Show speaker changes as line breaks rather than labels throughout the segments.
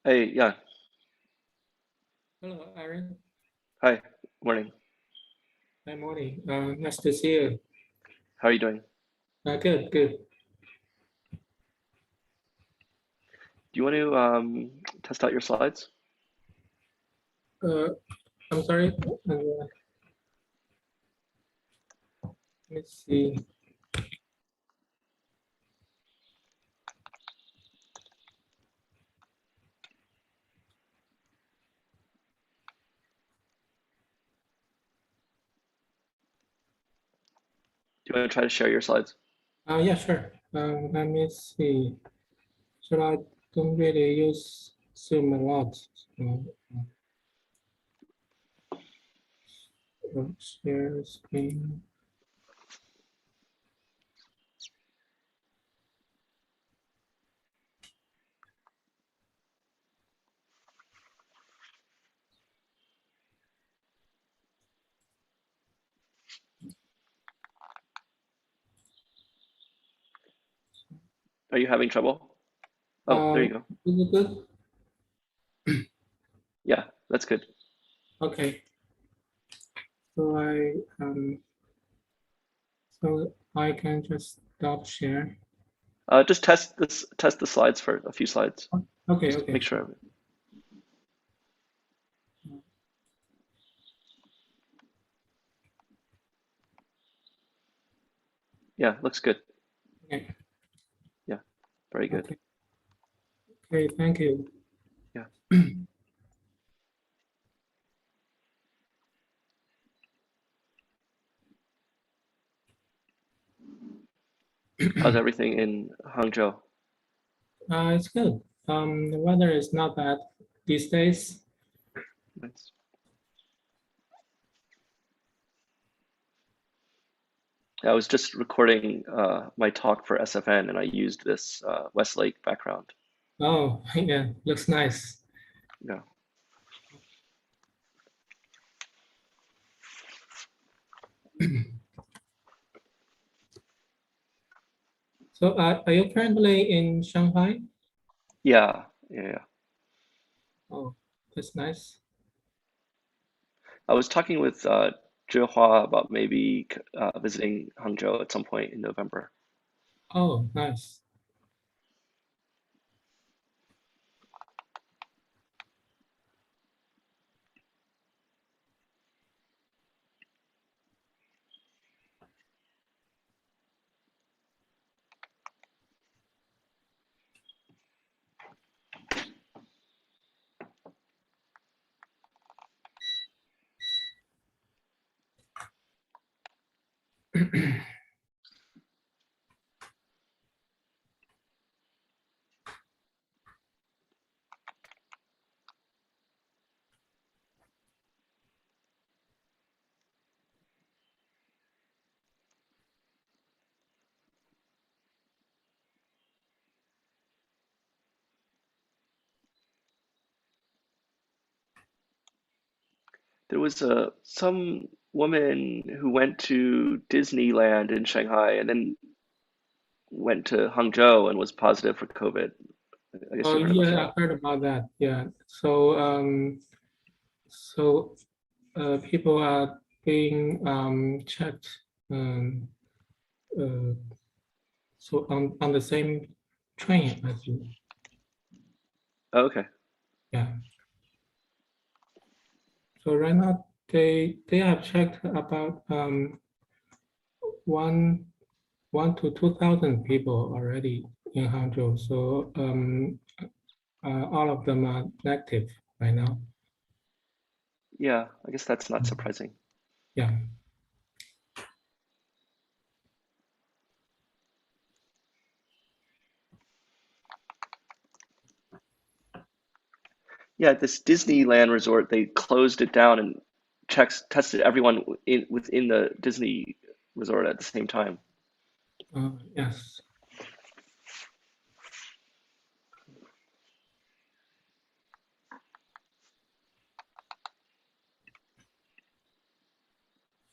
Hey, yeah.
Hello, Aaron.
Hi. Morning.
Hi, morning. Nice to see you.
How are you doing?
Good, good.
Do you want to test out your slides?
Uh, I'm sorry. Let me see.
Do you want to try to share your slides?
Yeah, sure. Let me see. So I don't really use Zoom a lot. So, share screen.
Are you having trouble? Oh, there you go.
Is it good?
Yeah, that's good.
Okay. So so I can just stop share.
Just test the slides for a few slides.
Okay,
Just
okay,
make
sure.
sure. Yeah, looks good.
Okay,
Yeah, very good.
okay, okay. Thank you.
Yeah. How's everything in Hangzhou?
It's good. The weather is not bad these days.
Nice. I was just recording my talk for SFN and I used this Westlake background.
Oh, yeah, looks nice.
Yeah.
So, are you currently in Shanghai?
Yeah, yeah.
Oh, that's nice.
I was talking with Zhehua about maybe visiting Hangzhou at some point in November.
Oh, nice.
There was some woman who went to Disneyland in Shanghai and then went to Hangzhou and was positive for COVID. I guess
Oh,
you heard about
yeah,
that.
I heard about that. Yeah. So people are being checked. Um, uh, so on the same train as you.
Oh, okay.
Yeah. So right now they have checked about one 1 to 2,000 people already in Hangzhou. So all of them are active right now.
Yeah, I guess that's not surprising.
Yeah.
Yeah, this Disneyland resort, they closed it down and tested everyone within the Disney resort at the same time.
Yes.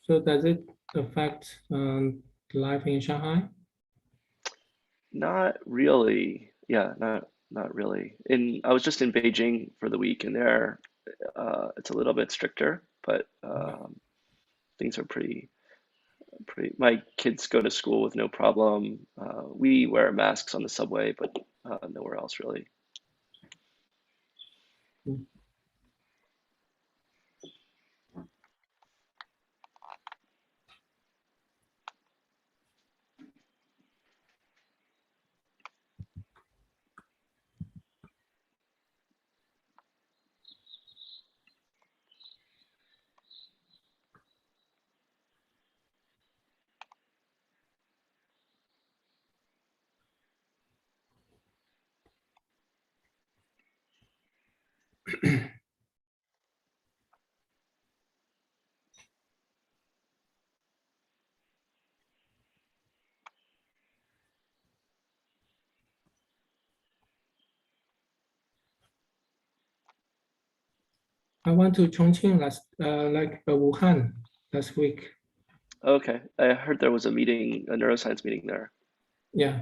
So does it affect life in Shanghai?
Not really. Yeah, not really. I was just in Beijing for the week, and there it's a little bit stricter, but things are pretty. My kids go to school with no problem. We wear masks on the subway, but nowhere else really.
Mm. I went to Chongqing Wuhan last week.
Okay, I heard there was a meeting, a neuroscience meeting there.
Yeah,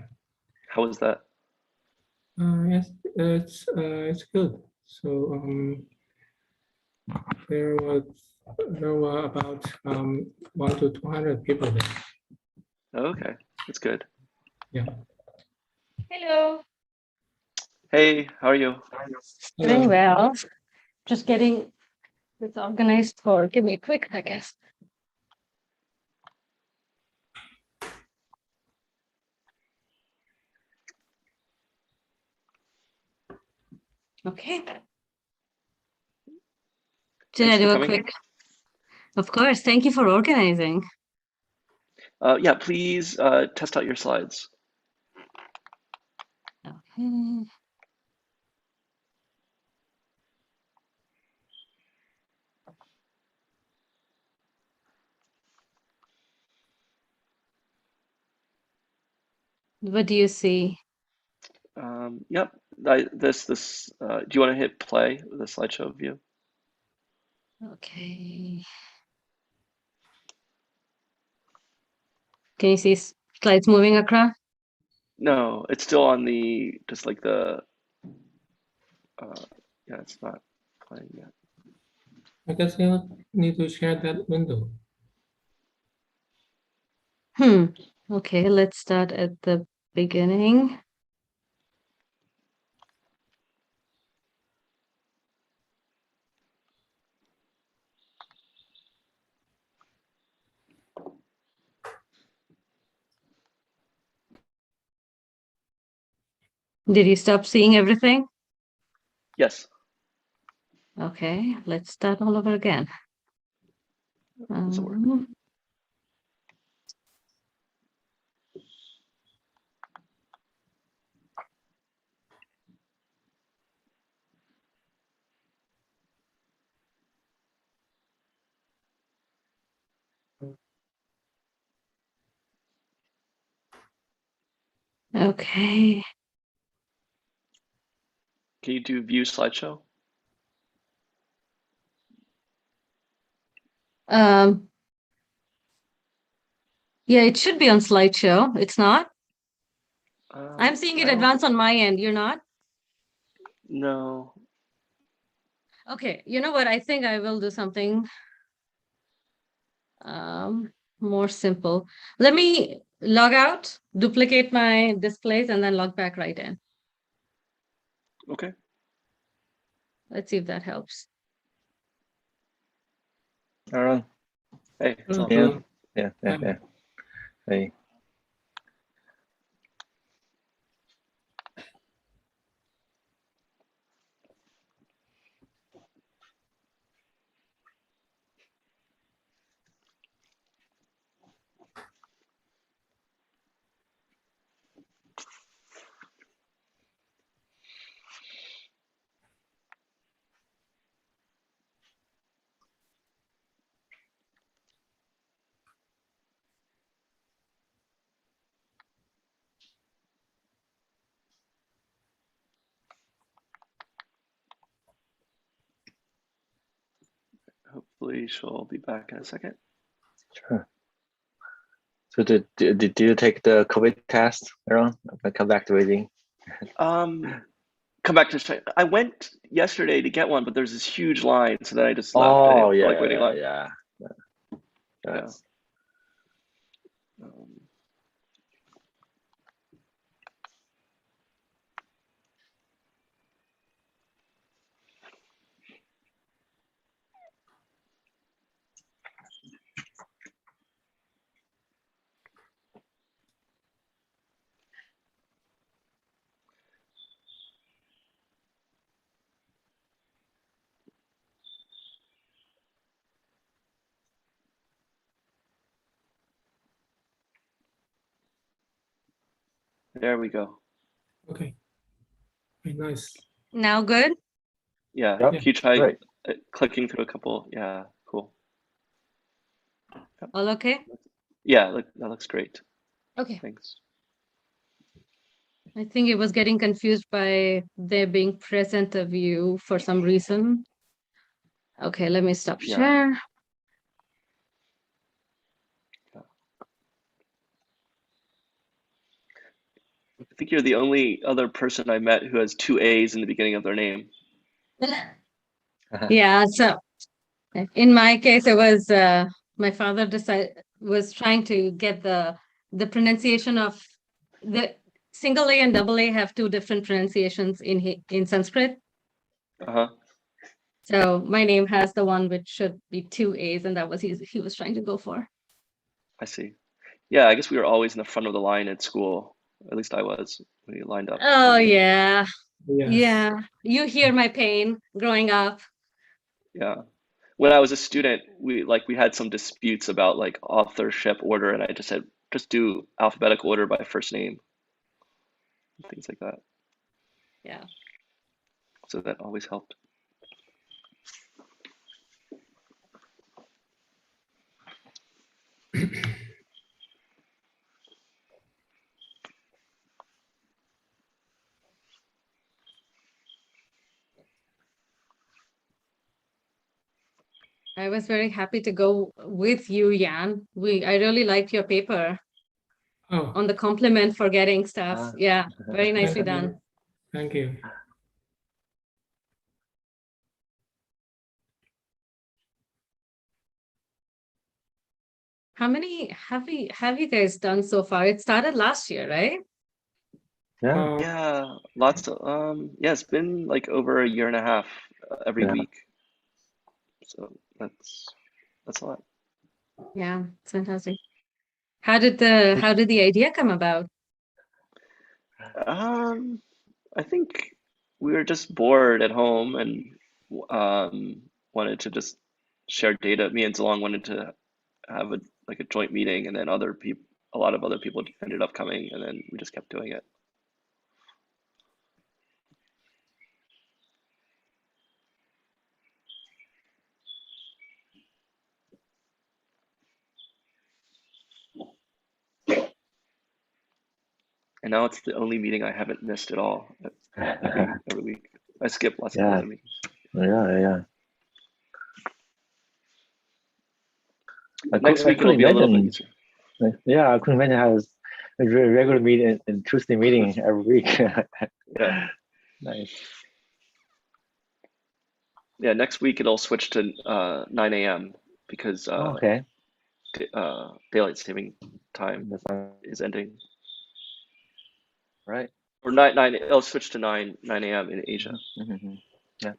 How was that?
yes, it's good. So there was there were about 100 to 200 people there.
Okay, that's good.
Yeah.
Hello.
Hey, how are you?
Doing
Hello.
well. Just getting this organized for, give me a quick second. Okay. Should
Thanks
I
for
do a
coming.
quick? Of course. Thank you for organizing.
Yeah, please test out your slides.
Okay. What do you see?
Yep. Do you want to hit play with the slideshow view?
Okay. Can you see slides moving across?
No, it's still on just like yeah, it's not playing yet.
I guess you need to share that window.
Okay, let's start at the beginning. Did you stop seeing everything?
Yes.
Okay, let's start all over again.
Doesn't work.
Okay.
Can you do view slideshow?
Yeah, it should be on slideshow. It's not. I'm seeing it
I don't
advance on my end. You're not?
No.
Okay, you know what? I think I will do something more simple. Let me log out, duplicate my displays, and then log back right in.
Okay.
Let's see if that helps.
Aaron,
Hey.
Hello.
yeah. Hey.
Hopefully she'll be back in a second.
Sure. So did you take the COVID test, Aaron? I come back to Beijing.
come back to China. I went yesterday to get one, but there's this huge line, so then I just left. I
Oh
didn't feel
yeah,
like waiting
yeah,
line.
yeah.
Yeah.
That's
Um, there we go.
Okay. Very nice.
Now good?
Yeah.
Yep.
Can you try
great.
clicking through a couple? Yeah. Cool.
All okay?
Yeah. Look, that looks great.
Okay.
Thanks.
I think it was getting confused by there being present a view for some reason. Okay, let me stop
Yeah.
share.
I think you're the only other person I met who has two A's in the beginning of their name.
Yeah, so in my case, it was my father was trying to get the pronunciation of the single A and double A have two different pronunciations in Sanskrit.
Uh-huh.
So my name has the one which should be two A's, and that was he was trying to go for.
I see. Yeah, I guess we were always in the front of the line at school. At least I was when you lined up.
Oh yeah,
Yes.
yeah. You hear my pain growing up.
Yeah. When I was a student, we had some disputes about like authorship order, and I just said just do alphabetical order by first name, things like that.
Yeah.
So that always helped.
I was very happy to go with you, Jan. I really liked your paper
Oh,
on the compliment for getting stuff.
Ah.
Yeah, very nicely
thank
done.
you. Thank you.
How many have you guys done so far? It started last year, right?
Yeah.
Yeah, lots of yeah, it's been like over a year and a half every
Yeah.
week. So that's a lot.
Yeah, it's fantastic. How did the idea come about?
I think we were just bored at home and wanted to just share data. Me and Zalong wanted to have a joint meeting, and then a lot of other people ended up coming, and then we just kept doing it. And now it's the only meeting I haven't missed at all. Every week. I skip lots of
Yeah.
other meetings.
Yeah.
Next
I
week it'll
couldn't
be a little bit
imagine.
easier.
Yeah, I couldn't imagine how a regular meeting and Tuesday meeting every week.
Yeah.
Nice.
Yeah, next week it'll switch to 9 a.m. because
Okay.
daylight saving time
That's
is ending.
right.
Or 9 it'll switch to 9 a.m. in Asia.
Mm-hmm. Yeah.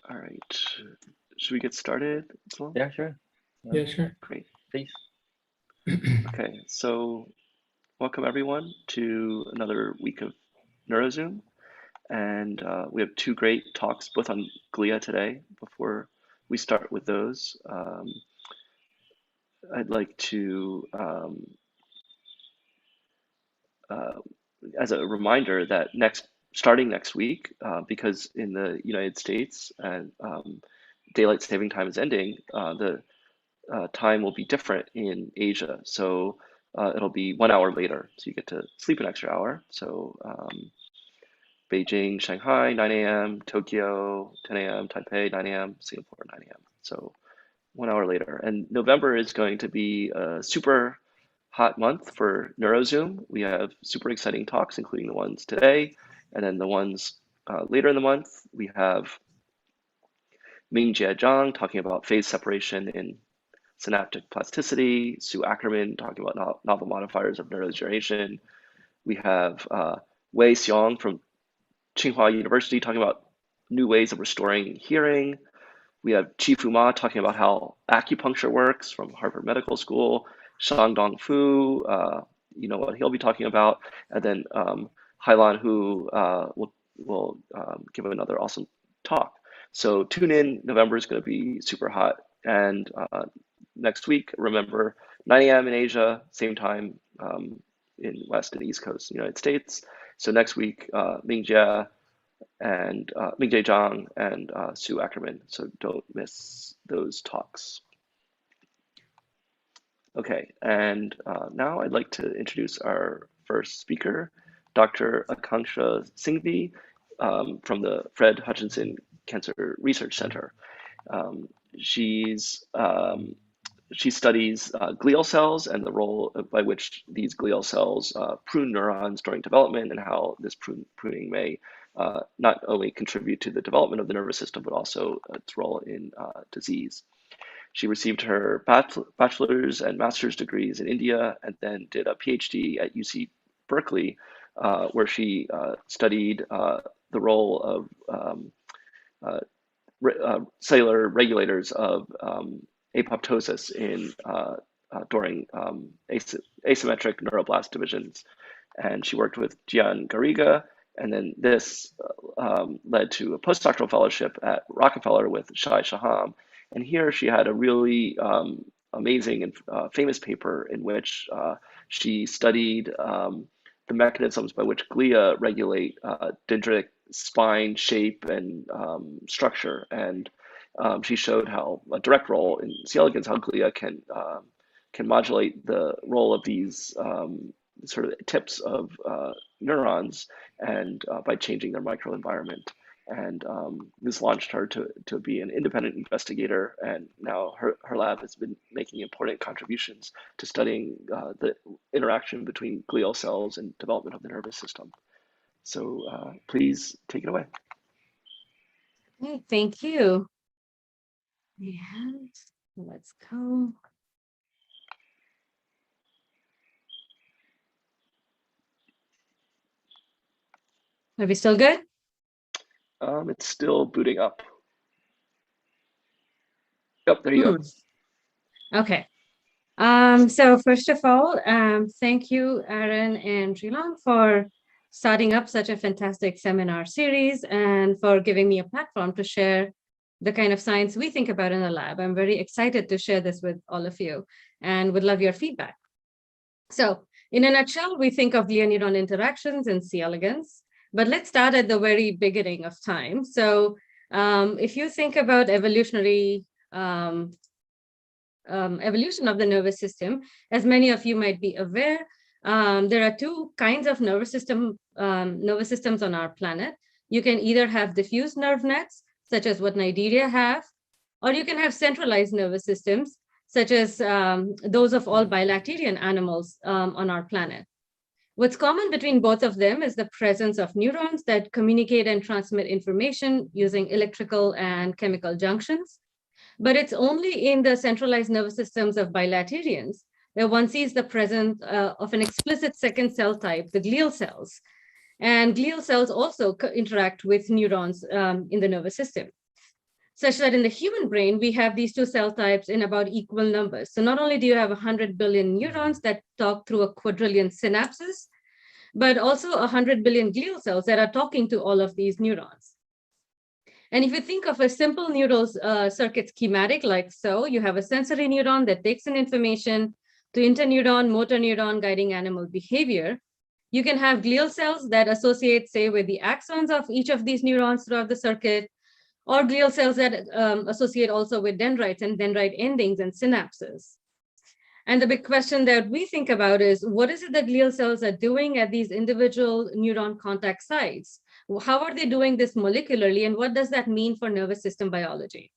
All right. Should we get started as well?
Yeah, sure.
Yeah, sure.
Great.
Please.
Okay, so welcome everyone to another week of Neurozoom. And we have two great talks both on Glia today. Before we start with those, I'd like to, as a reminder that starting next week, because in the United States and daylight saving time is ending, the time will be different in Asia. So it'll be 1 hour later. So you get to sleep an extra hour. So Beijing, Shanghai, 9 a.m., Tokyo, 10 a.m., Taipei, 9 a.m., Singapore, 9 a.m. So 1 hour later. And November is going to be a super hot month for Neurozoom. We have super exciting talks, including the ones today, and then the ones later in the month. We have Zhejiang talking about phase separation in synaptic plasticity, Sue Ackerman talking about novel modifiers of neurodegeneration. We have Wei Xiong from Tsinghua University talking about new ways of restoring hearing. We have Chi-Fu Ma talking about how acupuncture works from Harvard Medical School. Shangdong Fu, you know what he'll be talking about. And then Hailan Hu will give another awesome talk. So tune in. November is going to be super hot. And next week, remember, 9 a.m. in Asia, same time in West and East Coast United States. So next week, Mingjie Zhang and Sue Ackerman. So don't miss those talks. Okay, and now I'd like to introduce our first speaker, Dr. Aakanksha Singhvi from the Fred Hutchinson Cancer Research Center. She studies glial cells and the role by which these glial cells prune neurons during development, and how this pruning may not only contribute to the development of the nervous system, but also its role in disease. She received her bachelor's and master's degrees in India, and then did a PhD at UC Berkeley, where she studied the role of cellular regulators of apoptosis during asymmetric neuroblast divisions. And she worked with Gian Garriga, and then this led to a postdoctoral fellowship at Rockefeller with Shai Shaham. And here she had a really amazing and famous paper in which she studied the mechanisms by which glia regulate dendritic spine shape and structure. And she showed how a direct role in C. elegans, how glia can modulate the role of these sort of tips of neurons, and by changing their microenvironment. And this launched her to be an independent investigator, and now her lab has been making important contributions to studying the interaction between glial cells and development of the nervous system. So please take it away.
Okay, thank you. And let's go. Are we still good?
It's still booting up. Yep, there you go.
Okay. So first of all, thank you, Aaron and Zhejiang, for starting up such a fantastic seminar series and for giving me a platform to share the kind of science we think about in the lab. I'm very excited to share this with all of you and would love your feedback. So in a nutshell, we think of Glia-neuron interactions in C. elegans, but let's start at the very beginning of time. So if you think about evolutionary evolution of the nervous system, as many of you might be aware, there are two kinds of nervous systems on our planet. You can either have diffuse nerve nets, such as what Nigeria have, or you can have centralized nervous systems, such as those of all bilaterian animals on our planet. What's common between both of them is the presence of neurons that communicate and transmit information using electrical and chemical junctions. But it's only in the centralized nervous systems of bilaterians where one sees the presence of an explicit second cell type, the glial cells. And glial cells also interact with neurons in the nervous system, such that in the human brain, we have these two cell types in about equal numbers. So not only do you have 100 billion neurons that talk through a quadrillion synapses, but also 100 billion glial cells that are talking to all of these neurons. And if you think of a simple neural circuit schematic like so, you have a sensory neuron that takes in information to interneuron, motor neuron guiding animal behavior. You can have glial cells that associate, say, with the axons of each of these neurons throughout the circuit, or glial cells that associate also with dendrites and dendrite endings and synapses. And the big question that we think about is, what is it that glial cells are doing at these individual neuron contact sites? How are they doing this molecularly, and what does that mean for nervous system biology?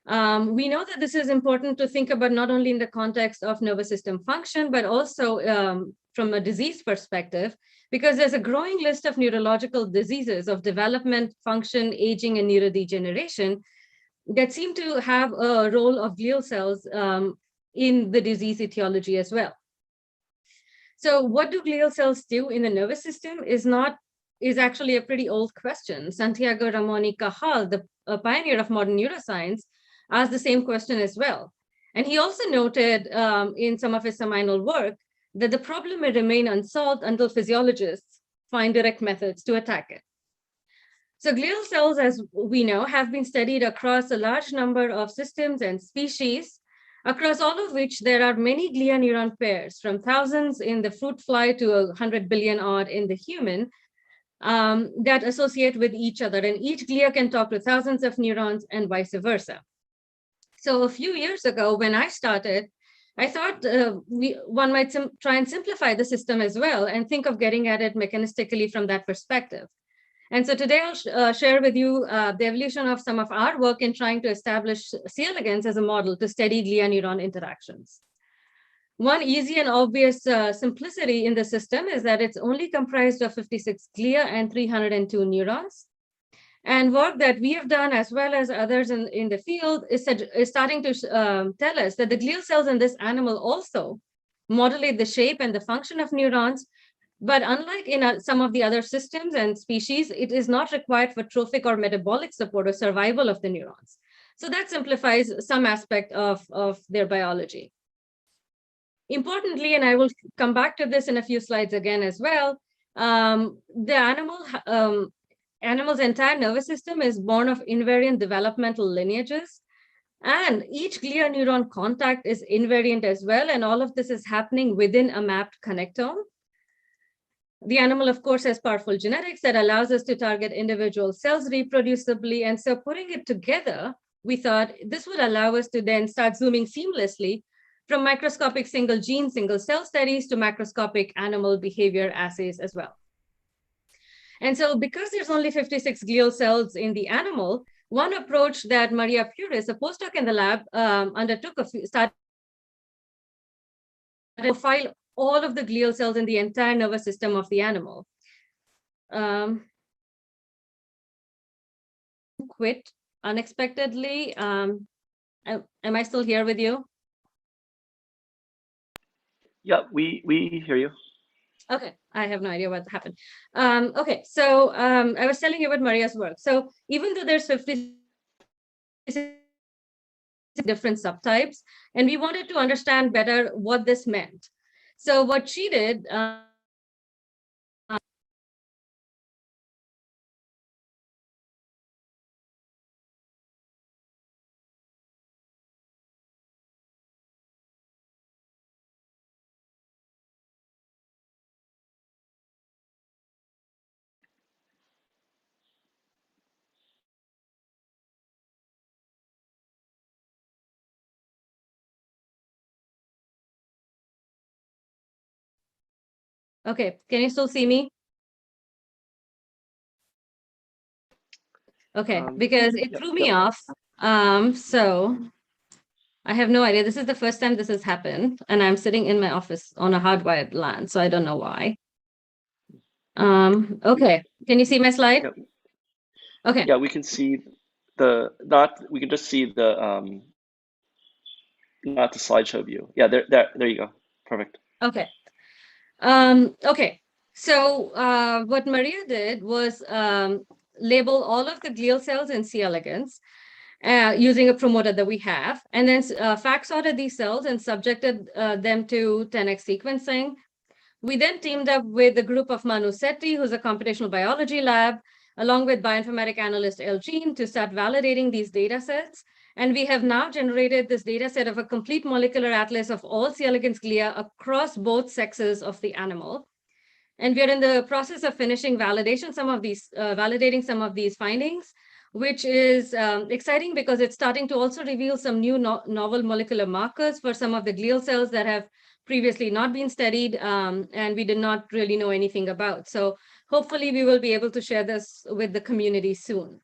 We know that this is important to think about not only in the context of nervous system function, but also from a disease perspective, because there's a growing list of neurological diseases of development, function, aging, and neurodegeneration that seem to have a role of glial cells in the disease etiology as well. So what do glial cells do in the nervous system is actually a pretty old question. Santiago Ramon y Cajal, the pioneer of modern neuroscience, asked the same question as well. And he also noted in some of his seminal work that the problem may remain unsolved until physiologists find direct methods to attack it. So glial cells, as we know, have been studied across a large number of systems and species, across all of which there are many glia-neuron pairs, from thousands in the fruit fly to 100 billion odd in the human, that associate with each other. And each glia can talk to thousands of neurons and vice versa. So a few years ago, when I started, I thought one might try and simplify the system as well and think of getting at it mechanistically from that perspective. And so today I'll share with you the evolution of some of our work in trying to establish C. elegans as a model to study glia-neuron interactions. One easy and obvious simplicity in the system is that it's only comprised of 56 glia and 302 neurons. And work that we have done, as well as others in the field, is starting to tell us that the glial cells in this animal also modulate the shape and the function of neurons. But unlike in some of the other systems and species, it is not required for trophic or metabolic support or survival of the neurons. So that simplifies some aspect of their biology. Importantly, and I will come back to this in a few slides again as well, the animal's entire nervous system is born of invariant developmental lineages, and each glia-neuron contact is invariant as well, and all of this is happening within a mapped connectome. The animal, of course, has powerful genetics that allows us to target individual cells reproducibly, and so putting it together, we thought this would allow us to then start zooming seamlessly from microscopic single gene, single cell studies to macroscopic animal behavior assays as well. And so because there's only 56 glial cells in the animal, one approach that Maria Puris, a postdoc in the lab, undertook started to profile all of the glial cells in the entire nervous system of the animal. Quit unexpectedly. Am I still here with you?
Yeah, we hear you.
Okay, I have no idea what happened. Okay, so I was telling you about Maria's work. So even though there's 56 different subtypes, and we wanted to understand better what this meant. So what she did, okay, can you still see me? Okay, because it threw me off. So I have no idea. This is the first time this has happened, and I'm sitting in my office on a hardwired LAN, so I don't know why. Okay, can you see my slide?
Yep.
Okay.
Yeah, we can see we can just see the not the slideshow view. Yeah, there you go. Perfect.
Okay. Okay. So what Maria did was label all of the glial cells in C. elegans using a promoter that we have, and then fact sorted these cells and subjected them to 10x sequencing. We then teamed up with a group of Manu Sethi, who's a computational biology lab, along with bioinformatic analyst Elgene, to start validating these data sets. And we have now generated this data set of a complete molecular atlas of all C. elegans glia across both sexes of the animal. And we are in the process of finishing validating some of these findings, which is exciting because it's starting to also reveal some new novel molecular markers for some of the glial cells that have previously not been studied and we did not really know anything about. So hopefully we will be able to share this with the community soon.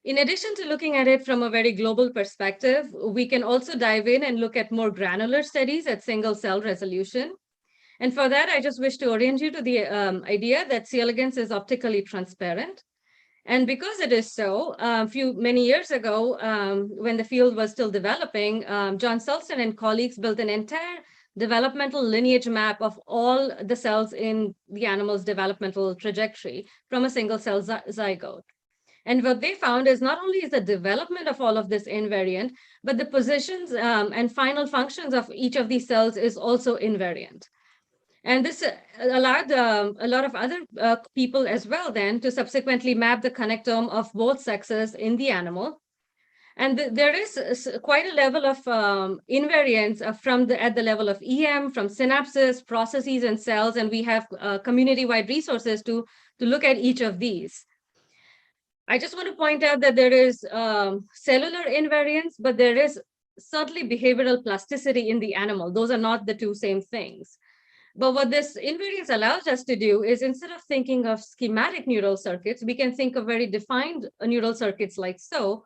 In addition to looking at it from a very global perspective, we can also dive in and look at more granular studies at single cell resolution. And for that, I just wish to orient you to the idea that C. elegans is optically transparent. And because it is so, many years ago, when the field was still developing, John Sulston and colleagues built an entire developmental lineage map of all the cells in the animal's developmental trajectory from a single cell zygote. And what they found is not only is the development of all of this invariant, but the positions and final functions of each of these cells is also invariant. And this allowed a lot of other people as well then to subsequently map the connectome of both sexes in the animal. And there is quite a level of invariance at the level of EM, from synapses, processes, and cells, and we have community-wide resources to look at each of these. I just want to point out that there is cellular invariance, but there is certainly behavioral plasticity in the animal. Those are not the two same things. But what this invariance allows us to do is, instead of thinking of schematic neural circuits, we can think of very defined neural circuits like so,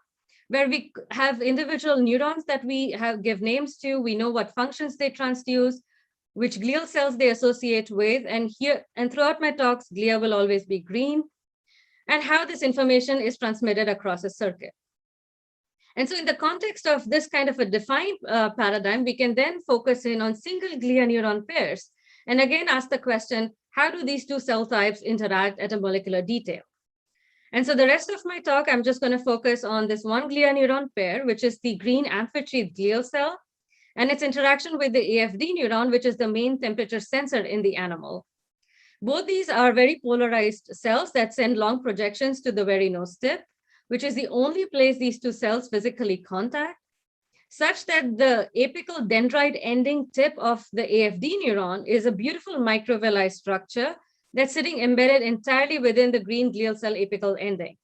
where we have individual neurons that we give names to. We know what functions they transduce, which glial cells they associate with, and throughout my talks, glia will always be green, and how this information is transmitted across a circuit. And so in the context of this kind of a defined paradigm, we can then focus in on single glia-neuron pairs, and again ask the question, how do these two cell types interact at a molecular detail? And so the rest of my talk, I'm just going to focus on this one glia-neuron pair, which is the green amphitree glial cell, and its interaction with the AFD neuron, which is the main temperature sensor in the animal. Both these are very polarized cells that send long projections to the very nose tip, which is the only place these two cells physically contact, such that the apical dendrite ending tip of the AFD neuron is a beautiful microvilli structure that's sitting embedded entirely within the green glial cell apical ending.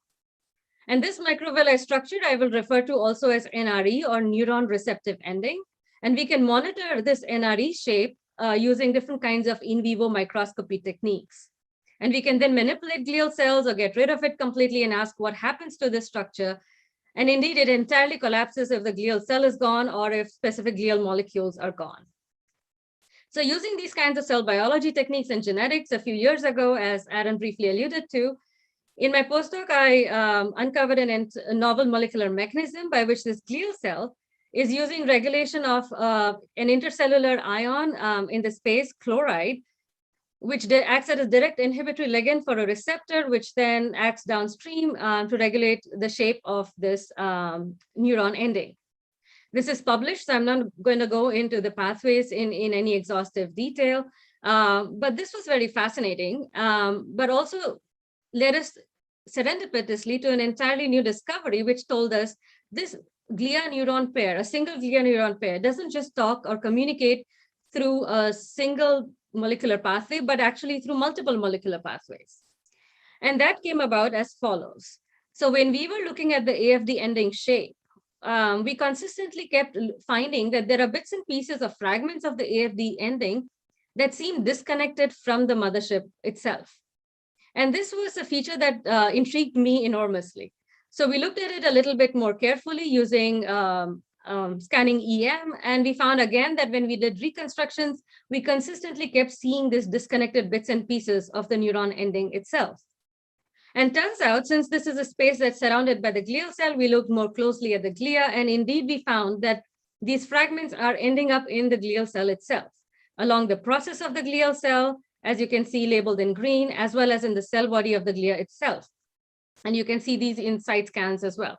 And this microvilli structure I will refer to also as NRE, or neuron receptive ending. And we can monitor this NRE shape using different kinds of in vivo microscopy techniques. And we can then manipulate glial cells or get rid of it completely and ask what happens to this structure. And indeed, it entirely collapses if the glial cell is gone or if specific glial molecules are gone. So using these kinds of cell biology techniques and genetics a few years ago, as Aaron briefly alluded to, in my postdoc, I uncovered a novel molecular mechanism by which this glial cell is using regulation of an intercellular ion in the space, chloride, which acts as a direct inhibitory ligand for a receptor, which then acts downstream to regulate the shape of this neuron ending. This is published, so I'm not going to go into the pathways in any exhaustive detail, but this was very fascinating, but also led us serendipitously to an entirely new discovery, which told us this glia-neuron pair, a single glia-neuron pair, doesn't just talk or communicate through a single molecular pathway, but actually through multiple molecular pathways. And that came about as follows. So when we were looking at the AFD ending shape, we consistently kept finding that there are bits and pieces of fragments of the AFD ending that seem disconnected from the mothership itself. And this was a feature that intrigued me enormously. So we looked at it a little bit more carefully using scanning EM, and we found again that when we did reconstructions, we consistently kept seeing these disconnected bits and pieces of the neuron ending itself. And turns out, since this is a space that's surrounded by the glial cell, we looked more closely at the glia, and indeed we found that these fragments are ending up in the glial cell itself, along the process of the glial cell, as you can see labeled in green, as well as in the cell body of the glia itself. And you can see these in side scans as well.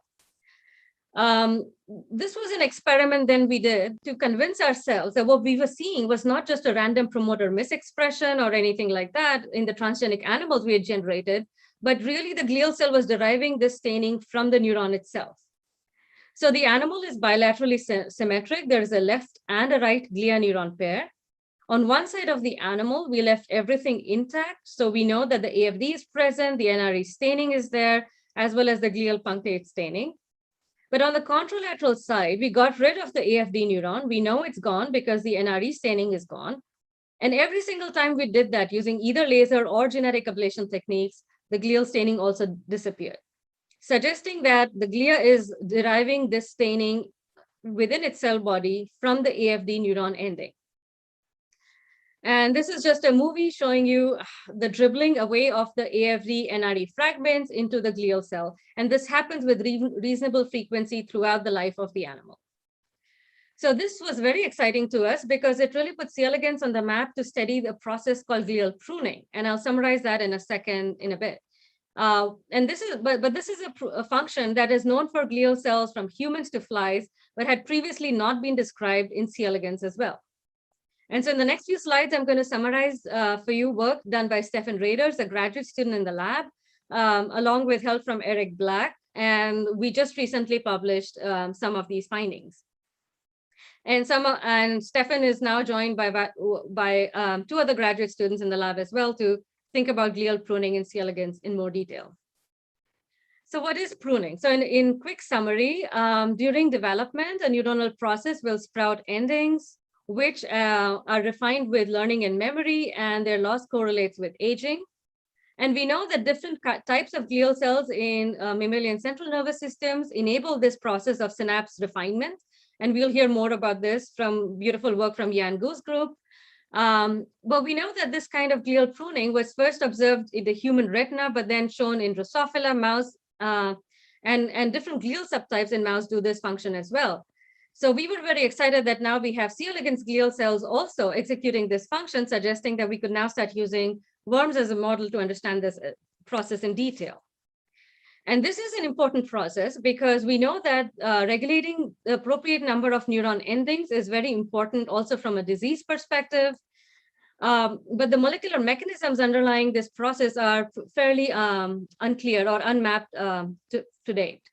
This was an experiment then we did to convince ourselves that what we were seeing was not just a random promoter misexpression or anything like that in the transgenic animals we had generated, but really the glial cell was deriving this staining from the neuron itself. So the animal is bilaterally symmetric. There is a left and a right glia-neuron pair. On one side of the animal, we left everything intact. So we know that the AFD is present, the NRE staining is there, as well as the glial punctate staining. But on the contralateral side, we got rid of the AFD neuron. We know it's gone because the NRE staining is gone. And every single time we did that using either laser or genetic ablation techniques, the glial staining also disappeared. suggesting that the glia is deriving this staining within its cell body from the AFD neuron ending. And this is just a movie showing you the dribbling away of the AFD NRE fragments into the glial cell. And this happens with reasonable frequency throughout the life of the animal. So this was very exciting to us because it really puts C. elegans on the map to study the process called glial pruning. And I'll summarize that in a bit. And this is, but this is a function that is known for glial cells from humans to flies, but had previously not been described in C. elegans as well. And so in the next few slides, I'm going to summarize for you work done by Stefan Raeders, a graduate student in the lab, along with help from Eric Black. And we just recently published some of these findings. And Stefan is now joined by two other graduate students in the lab as well to think about glial pruning in C. elegans in more detail. So what is pruning? So in quick summary, during development, a neuronal process will sprout endings, which are refined with learning and memory, and their loss correlates with aging. And we know that different types of glial cells in mammalian central nervous systems enable this process of synapse refinement. And we'll hear more about this from beautiful work from Yan Gu's group. But we know that this kind of glial pruning was first observed in the human retina, but then shown in Drosophila mouse, and different glial subtypes in mouse do this function as well. So we were very excited that now we have C. elegans glial cells also executing this function, suggesting that we could now start using worms as a model to understand this process in detail. And this is an important process because we know that regulating the appropriate number of neuron endings is very important also from a disease perspective. But the molecular mechanisms underlying this process are fairly unclear or unmapped to date.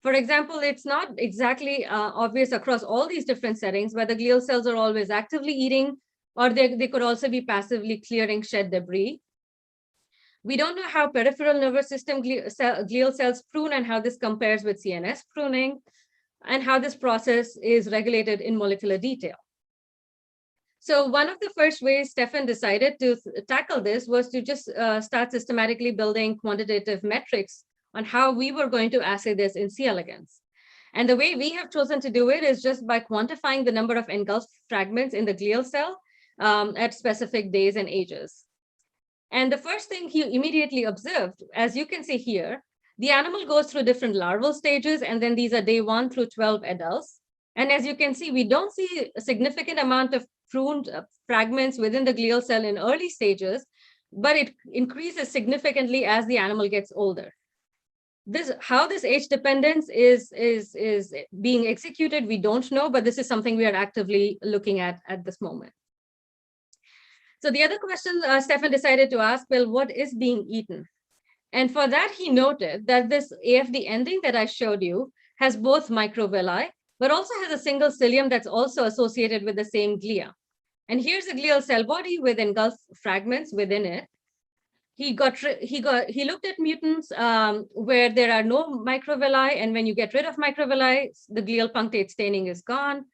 For example, it's not exactly obvious across all these different settings whether glial cells are always actively eating or they could also be passively clearing shed debris. We don't know how peripheral nervous system glial cells prune and how this compares with CNS pruning, and how this process is regulated in molecular detail. So one of the first ways Stefan decided to tackle this was to just start systematically building quantitative metrics on how we were going to assay this in C. elegans. And the way we have chosen to do it is just by quantifying the number of engulfed fragments in the glial cell at specific days and ages. And the first thing he immediately observed, as you can see here, the animal goes through different larval stages, and then these are day 1 through 12 adults. And as you can see, we don't see a significant amount of pruned fragments within the glial cell in early stages, but it increases significantly as the animal gets older. How this age dependence is being executed, we don't know, but this is something we are actively looking at this moment. So the other question Stefan decided to ask, well, what is being eaten? And for that, he noted that this AFD ending that I showed you has both microvilli, but also has a single cilium that's also associated with the same glia. And here's a glial cell body with engulfed fragments within it. He looked at mutants where there are no microvilli, and when you get rid of microvilli, the glial punctate staining is gone.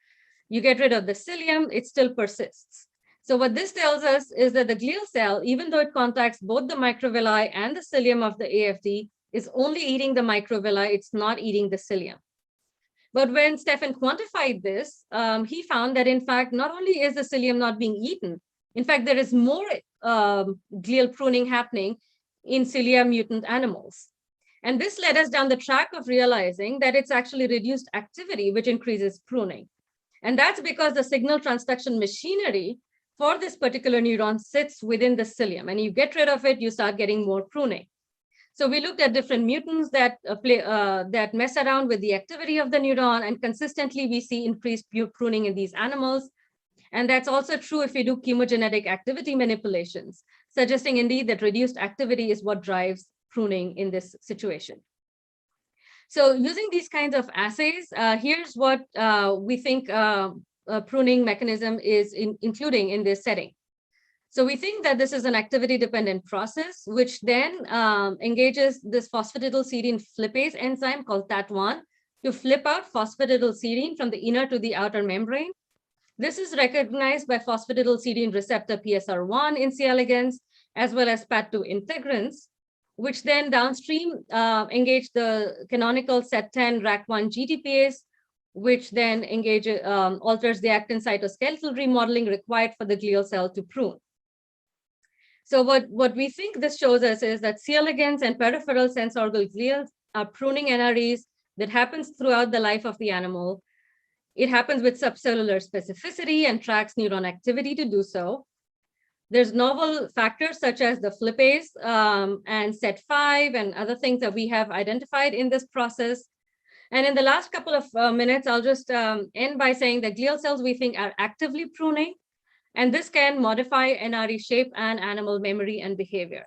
You get rid of the cilium, it still persists. So what this tells us is that the glial cell, even though it contacts both the microvilli and the cilium of the AFD, is only eating the microvilli, it's not eating the cilium. But when Stefan quantified this, he found that in fact, not only is the cilium not being eaten, in fact, there is more glial pruning happening in cilia mutant animals. And this led us down the track of realizing that it's actually reduced activity, which increases pruning. And that's because the signal transduction machinery for this particular neuron sits within the cilium, and you get rid of it, you start getting more pruning. So we looked at different mutants that mess around with the activity of the neuron, and consistently we see increased pruning in these animals. And that's also true if we do chemogenetic activity manipulations, suggesting indeed that reduced activity is what drives pruning in this situation. So using these kinds of assays, here's what we think pruning mechanism is including in this setting. So we think that this is an activity-dependent process, which then engages this phosphatidylserine flippase enzyme called TAT1 to flip out phosphatidylserine from the inner to the outer membrane. This is recognized by phosphatidylserine receptor PSR1 in C. elegans, as well as PAT2 integrins, which then downstream engage the canonical SET10 RAC1 GTPase, which then alters the actin cytoskeletal remodeling required for the glial cell to prune. So what we think this shows us is that C. elegans and peripheral sense organ glial are pruning NREs that happens throughout the life of the animal. It happens with subcellular specificity and tracks neuron activity to do so. There's novel factors such as the flipase and SET5 and other things that we have identified in this process. And in the last couple of minutes, I'll just end by saying that glial cells we think are actively pruning, and this can modify NRE shape and animal memory and behavior.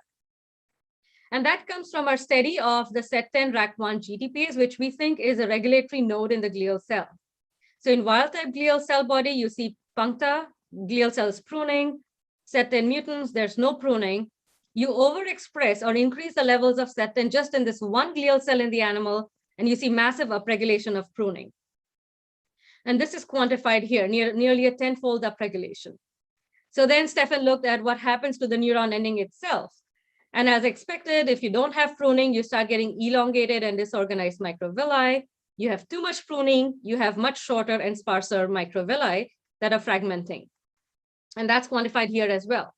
And that comes from our study of the SET10 RAC1 GTPase, which we think is a regulatory node in the glial cell. So in wild-type glial cell body, you see puncta, glial cells pruning. SET10 mutants, there's no pruning. You overexpress or increase the levels of SET10 just in this one glial cell in the animal, and you see massive upregulation of pruning. And this is quantified here, nearly a 10-fold upregulation. So then Stefan looked at what happens to the neuron ending itself. And as expected, if you don't have pruning, you start getting elongated and disorganized microvilli. You have too much pruning, you have much shorter and sparser microvilli that are fragmenting. And that's quantified here as well.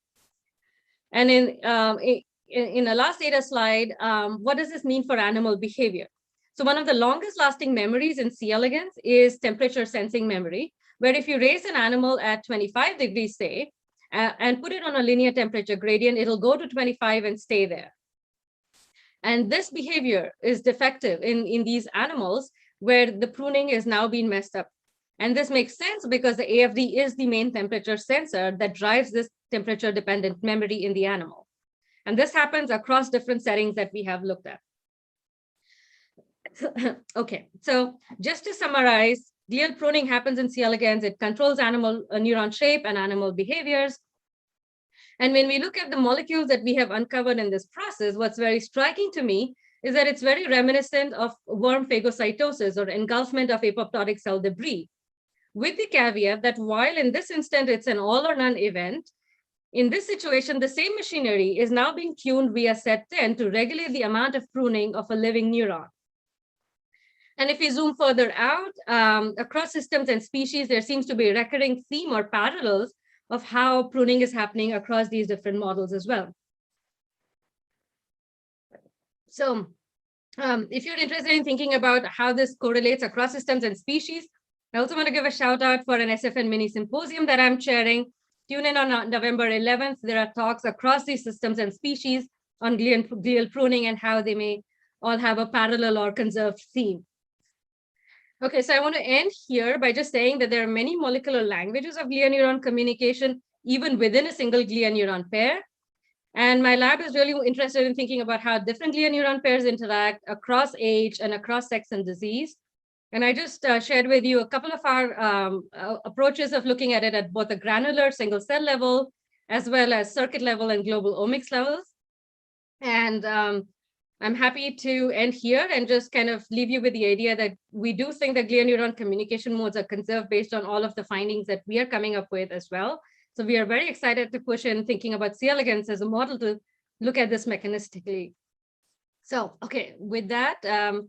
And in the last data slide, what does this mean for animal behavior? So one of the longest lasting memories in C. elegans is temperature sensing memory, where if you raise an animal at 25 degrees, say, and put it on a linear temperature gradient, it'll go to 25 and stay there. And this behavior is defective in these animals where the pruning is now being messed up. And this makes sense because the AFD is the main temperature sensor that drives this temperature dependent memory in the animal. And this happens across different settings that we have looked at. Okay, so just to summarize, glial pruning happens in C. elegans. It controls animal neuron shape and animal behaviors. And when we look at the molecules that we have uncovered in this process, what's very striking to me is that it's very reminiscent of worm phagocytosis or engulfment of apoptotic cell debris, with the caveat that while in this instant it's an all or none event, in this situation, the same machinery is now being tuned via SET10 to regulate the amount of pruning of a living neuron. And if we zoom further out, across systems and species, there seems to be a recurring theme or parallels of how pruning is happening across these different models as well. So if you're interested in thinking about how this correlates across systems and species, I also want to give a shout out for an SFN mini symposium that I'm chairing. Tune in on November 11th. There are talks across these systems and species on glial pruning and how they may all have a parallel or conserved theme. Okay, so I want to end here by just saying that there are many molecular languages of glia-neuron communication, even within a single glia-neuron pair. And my lab is really interested in thinking about how different glia-neuron pairs interact across age and across sex and disease. And I just shared with you a couple of our approaches of looking at it at both a granular single cell level, as well as circuit level and global omics levels. And I'm happy to end here and just kind of leave you with the idea that we do think that glia-neuron communication modes are conserved based on all of the findings that we are coming up with as well. So we are very excited to push in thinking about C. elegans as a model to look at this mechanistically. So, okay, with that,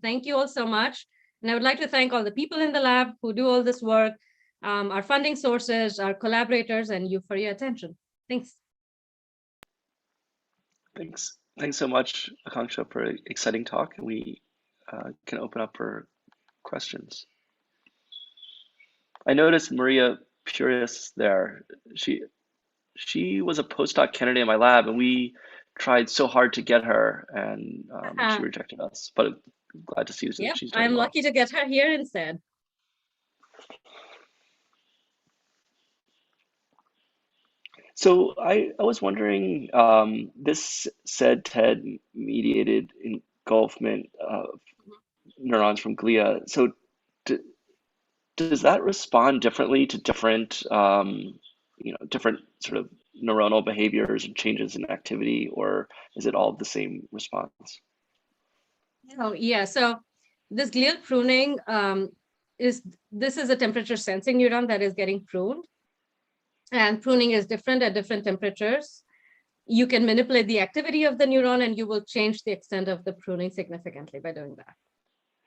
thank you all so much. And I would like to thank all the people in the lab who do all this work, our funding sources, our collaborators, and you for your attention. Thanks.
Thanks so much, Aakanksha, for an exciting talk. And we can open up for questions. I noticed Maria Purius there. She was a postdoc candidate in my lab, and we tried so hard to get her, and she rejected us. But I'm glad to see that she's doing
I'm
well.
lucky to get her here instead.
So I was wondering, this SET10 mediated engulfment of neurons from glia. So does that respond differently to different, different sort of neuronal behaviors and changes in activity, or is it all the same response?
Oh, yeah. So this glial pruning is a temperature sensing neuron that is getting pruned. And pruning is different at different temperatures. you can manipulate the activity of the neuron, and you will change the extent of the pruning significantly by doing that.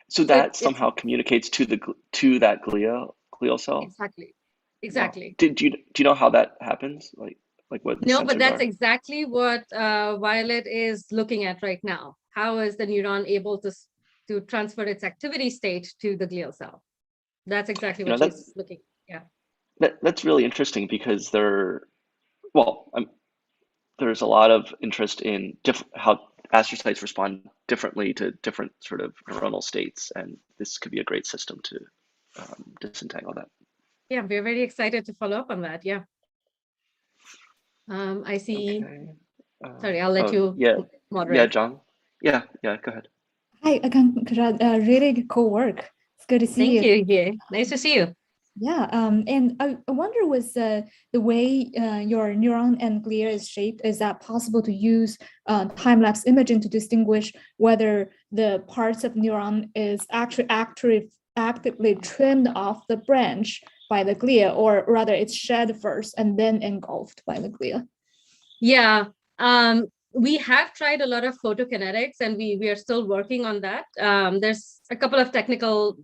So
So
that somehow communicates to that glial cell.
Exactly.
Wow.
Exactly.
Do you know how that happens? Like what the
No, but
sensors
that's
are?
exactly what Violet is looking at right now. How is the neuron able to transfer its activity state to the glial cell? That's exactly what she's looking. Yeah.
That's really interesting because there's a lot of interest in how astrocytes respond differently to different sort of neuronal states, and this could be a great system to disentangle that.
Yeah, we're very excited to follow up on that. Yeah. I see.
Okay.
Sorry, I'll let you moderate.
Yeah, John. Yeah, go ahead.
Hi, Aakanksha. Really cool work. It's good to see you.
Thank you. Yeah. Nice to see you.
Yeah, and I wonder with the way your neuron and glia is shaped, is that possible to use time-lapse imaging to distinguish whether the parts of neuron is actually actively trimmed off the branch by the glia, or rather it's shed first and then engulfed by the glia?
Yeah, we have tried a lot of photokinetics, and we are still working on that. There's a couple of technical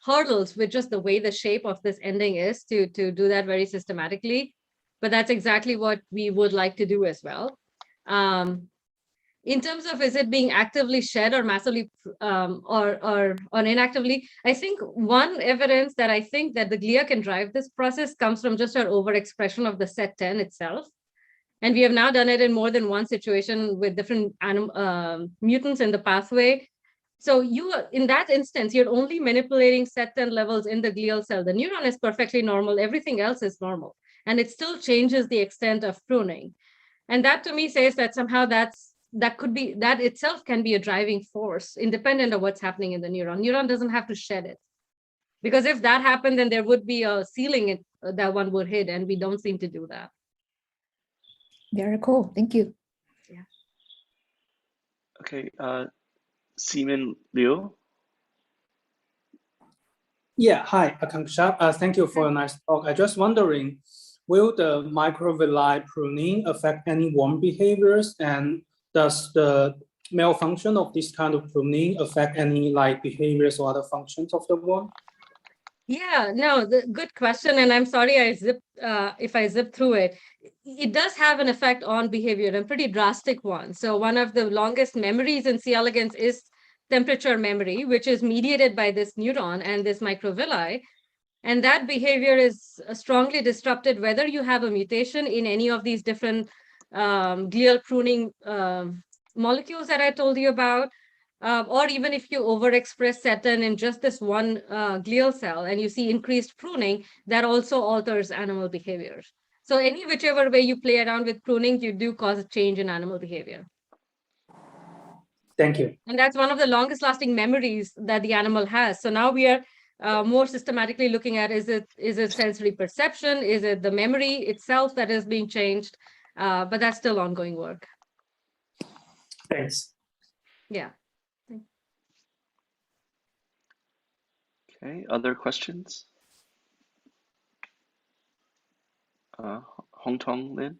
hurdles with just the way the shape of this ending is to do that very systematically, but that's exactly what we would like to do as well. In terms of is it being actively shed or massively or inactively, I think one evidence that I think that the glia can drive this process comes from just our overexpression of the SET10 itself. And we have now done it in more than one situation with different mutants in the pathway. So in that instance, you're only manipulating SET10 levels in the glial cell. The neuron is perfectly normal. Everything else is normal. And it still changes the extent of pruning. And that to me says that somehow that itself can be a driving force, independent of what's happening in the neuron. Neuron doesn't have to shed it. Because if that happened, then there would be a ceiling that one would hit, and we don't seem to do that.
Very cool. Thank you.
Yeah.
Okay, Seaman Liu.
Yeah, hi, Aakanksha. Thank you for a nice talk. I just wondering, will the microvilli pruning affect any worm behaviors, and does the malfunction of this kind of pruning affect any behaviors or other functions of the worm?
Yeah, no, good question. And I'm sorry if I zip through it. It does have an effect on behavior, a pretty drastic one. So one of the longest memories in C. elegans is temperature memory, which is mediated by this neuron and this microvilli. And that behavior is strongly disrupted whether you have a mutation in any of these different glial pruning molecules that I told you about. Or even if you overexpress SET10 in just this one glial cell and you see increased pruning, that also alters animal behaviors. So whichever way you play around with pruning, you do cause a change in animal behavior.
Thank you.
And that's one of the longest lasting memories that the animal has. So now we are more systematically looking at, is it sensory perception? Is it the memory itself that is being changed? But that's still ongoing work.
Thanks.
Yeah.
Okay, other questions? Hong Tong Lin?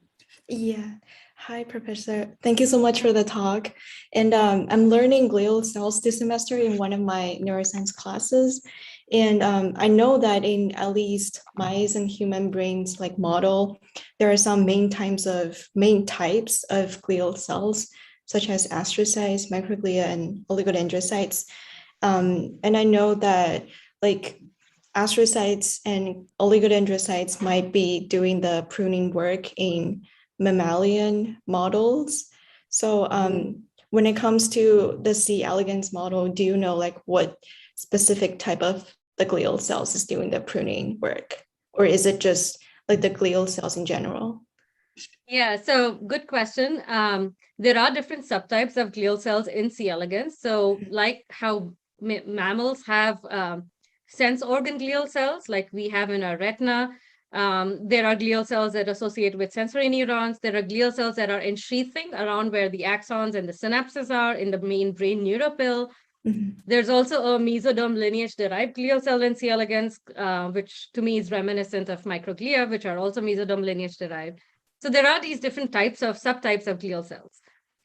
Yeah. Hi, Professor. Thank you so much for the talk. And I'm learning glial cells this semester in one of my neuroscience classes. And I know that in at least mice and human brains model, there are some main types of glial cells, such as astrocytes, microglia, and oligodendrocytes. And I know that astrocytes and oligodendrocytes might be doing the pruning work in mammalian models. So when it comes to the C. elegans model, do you know what specific type of the glial cells is doing the pruning work? Or is it just the glial cells in general?
Yeah, so good question. There are different subtypes of glial cells in C. elegans. So like how mammals have sense organ glial cells, like we have in our retina, there are glial cells that associate with sensory neurons. There are glial cells that are enshreathing around where the axons and the synapses are in the main brain neuropil. Mm-hmm. There's also a mesoderm lineage-derived glial cell in C. elegans, which to me is reminiscent of microglia, which are also mesoderm lineage-derived. So there are these different types of subtypes of glial cells.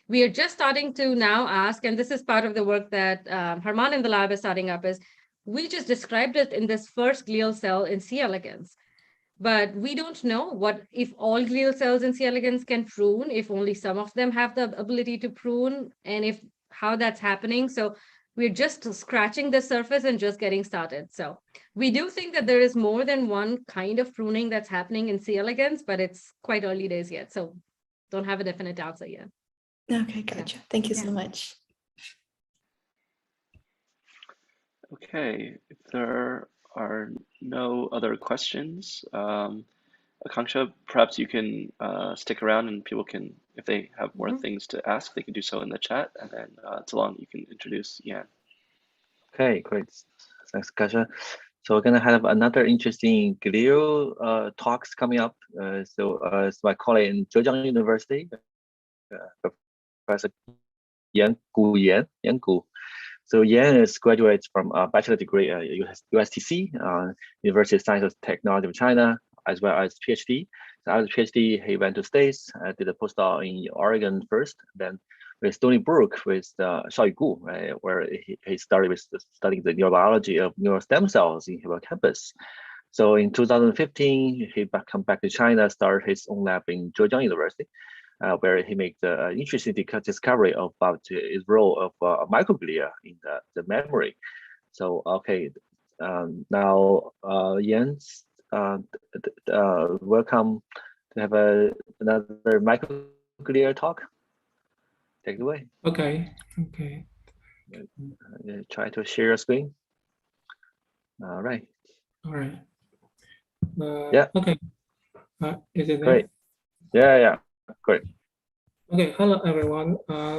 We are just starting to now ask, and this is part of the work that Harman in the lab is starting up, is we just described it in this first glial cell in C. elegans. But we don't know what if all glial cells in C. elegans can prune, if only some of them have the ability to prune, and if how that's happening. So we're just scratching the surface and just getting started. So we do think that there is more than one kind of pruning that's happening in C. elegans, but it's quite early days yet. So don't have a definite answer yet.
Okay, gotcha. Thank you so
Yeah.
much.
Okay, if there are no other questions, Aakanksha, perhaps you can stick around and people can, if they have more things to ask, they can do so in the chat. And then Zhejiang, you can introduce Yan.
Okay, great. Thanks, Kasha. So we're gonna have another interesting glial talks coming up. So it's my colleague in Zhejiang University, Professor Yan Gu. So Yan is graduates from a bachelor degree at USTC, University of Science and Technology of China, as well as PhD. So after PhD, he went to States, did a postdoc in Oregon first, then with Stony Brook with Xiaoyu Gu, right, where he started with studying the neurobiology of neural stem cells in hippocampus. So in 2015, he come back to China, started his own lab in Zhejiang University, where he made the interesting discovery about his role of microglia in the memory. So, okay, now Jens, welcome to have another microglia talk. Take it away.
Okay.
Try to share your screen. All right. Yeah.
Okay. Is it there?
Great. Yeah. Great.
Okay. Hello, everyone.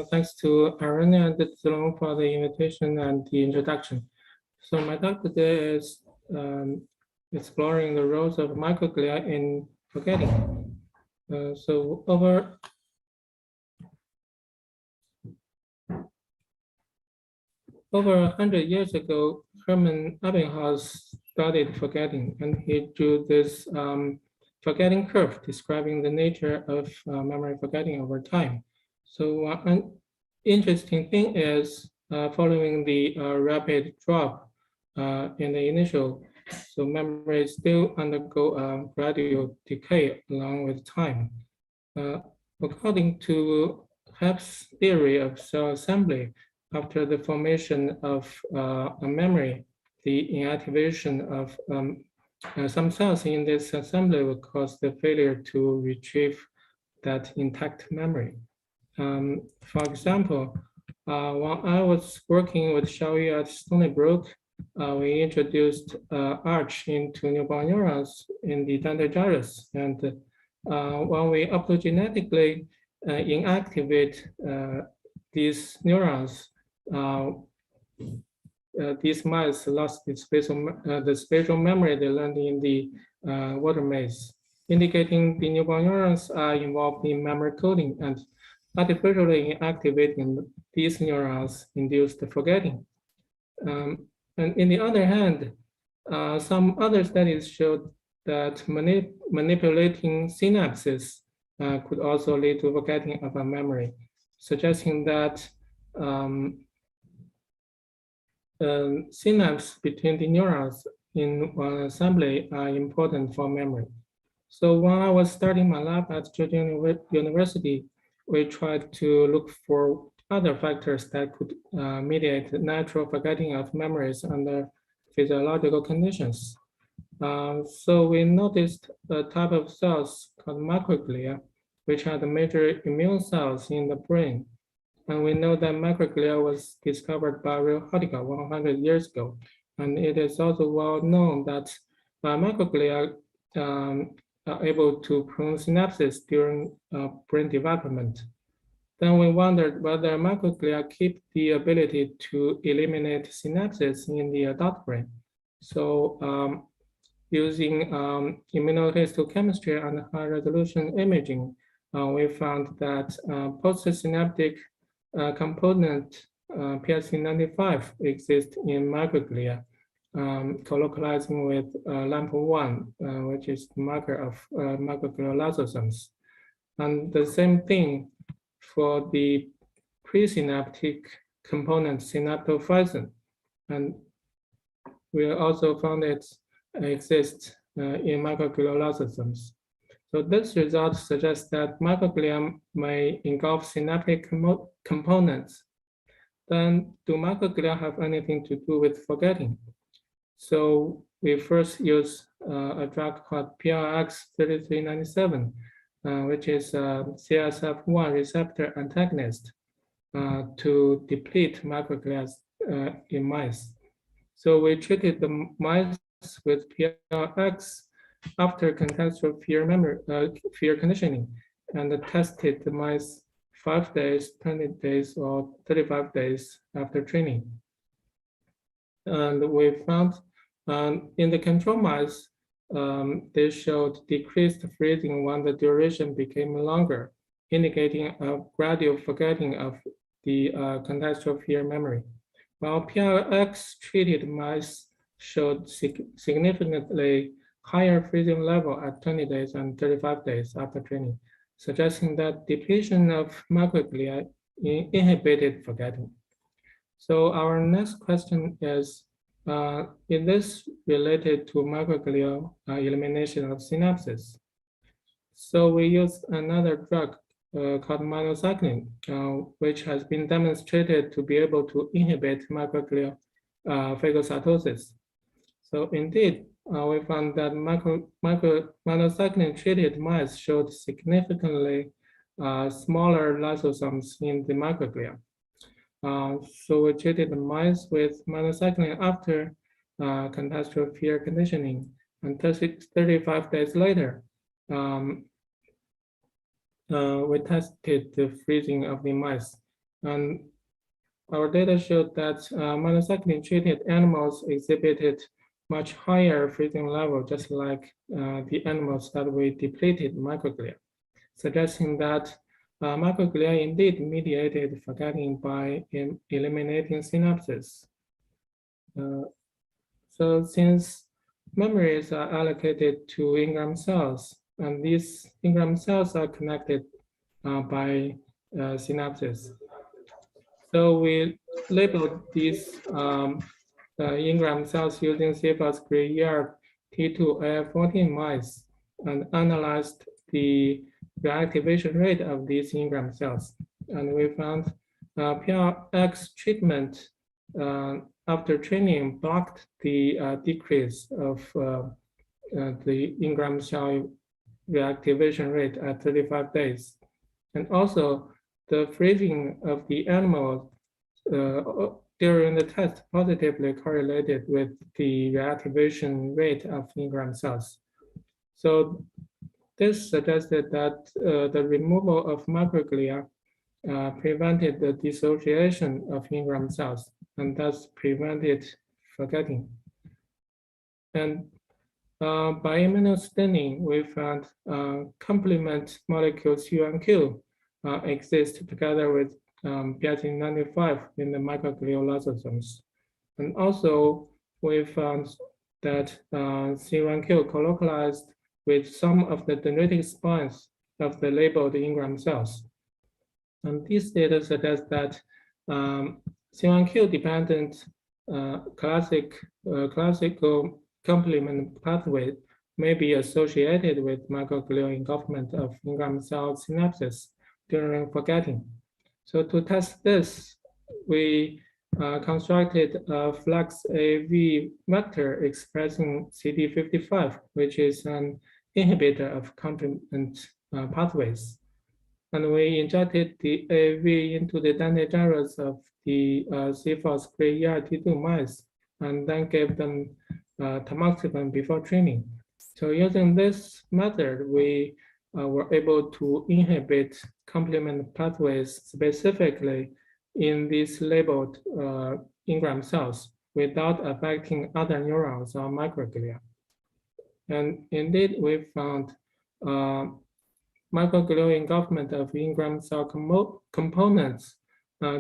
Thanks to Aaron and Zilong for the invitation and the introduction. So my talk today is exploring the roles of microglia in forgetting. So over 100 years ago, Hermann Ebbinghaus studied forgetting, and he drew this forgetting curve describing the nature of memory forgetting over time. So an interesting thing is following the rapid drop in the initial, so memory still undergo gradual decay along with time. According to Hepp's theory of cell assembly, after the formation of a memory, the inactivation of some cells in this assembly will cause the failure to retrieve that intact memory. For example, while I was working with Xiaoyu at Stony Brook, we introduced arch into newborn neurons in the dental gyrus. And when we optogenetically inactivate these neurons, these mice lost the spatial memory they learned in the water maze, indicating the newborn neurons are involved in memory coding, and artificially inactivating these neurons induced forgetting. And in the other hand, some other studies showed that manipulating synapses could also lead to forgetting of a memory, suggesting that synapses between the neurons in one assembly are important for memory. So when I was starting my lab at Zhejiang University, we tried to look for other factors that could mediate natural forgetting of memories under physiological conditions. So we noticed a type of cells called microglia, which are the major immune cells in the brain. And we know that microglia was discovered by Real Hutch 100 years ago. And it is also well known that microglia are able to prune synapses during brain development. Then we wondered whether microglia keep the ability to eliminate synapses in the adult brain. So using immunohistochemistry and high-resolution imaging, we found that postsynaptic component PSC95 exists in microglia, colocalizing with LAMP1, which is the marker of microglial lysosomes. And the same thing for the presynaptic component synaptophysin. And we also found it exists in microglial lysosomes. So this result suggests that microglia may engulf synaptic components. Then do microglia have anything to do with forgetting? So we first use a drug called PRX-3397, which is a CSF1 receptor antagonist to deplete microglia in mice. So we treated the mice with PRX after contextual fear conditioning, and tested the mice 5 days, 20 days, or 35 days after training. And we found in the control mice, they showed decreased freezing when the duration became longer, indicating a gradual forgetting of the contextual fear memory. While PRX-treated mice showed significantly higher freezing level at 20 days and 35 days after training, suggesting that depletion of microglia inhibited forgetting. So our next question is this related to microglial elimination of synapses? So we used another drug called minocycline, which has been demonstrated to be able to inhibit microglial phagocytosis. So indeed, we found that minocycline-treated mice showed significantly smaller lysosomes in the microglia. So we treated the mice with minocycline after contextual fear conditioning, and 35 days later, we tested the freezing of the mice. And our data showed that minocycline-treated animals exhibited much higher freezing level, just like the animals that we depleted microglia, suggesting that microglia indeed mediated forgetting by eliminating synapses. So since memories are allocated to ingram cells, and these ingram cells are connected by synapses. So we labeled these ingram cells using CFS Glia T2AF14 mice and analyzed the reactivation rate of these ingram cells. And we found PRX treatment after training blocked the decrease of the ingram cell reactivation rate at 35 days. And also the freezing of the animal during the test positively correlated with the reactivation rate of ingram cells. So this suggested that the removal of microglia prevented the dissociation of ingram cells and thus prevented forgetting. And by immunostaining, we found complement molecules UNQ exist together with PRX95 in the microglial lysosomes. And also, we found that C1Q colocalized with some of the dendritic spines of the labeled ingram cells. And these data suggest that C1Q dependent classical complement pathway may be associated with microglial engulfment of ingram cell synapses during forgetting. So to test this, we constructed a flex AV vector expressing CD55, which is an inhibitor of complement pathways. And we injected the AV into the dentate gyres of the CFOS Glia T2 mice, and then gave them tamoxifen before training. So using this method, we were able to inhibit complement pathways specifically in these labeled ingram cells without affecting other neurons or microglia. And indeed, we found microglial engulfment of ingram cell components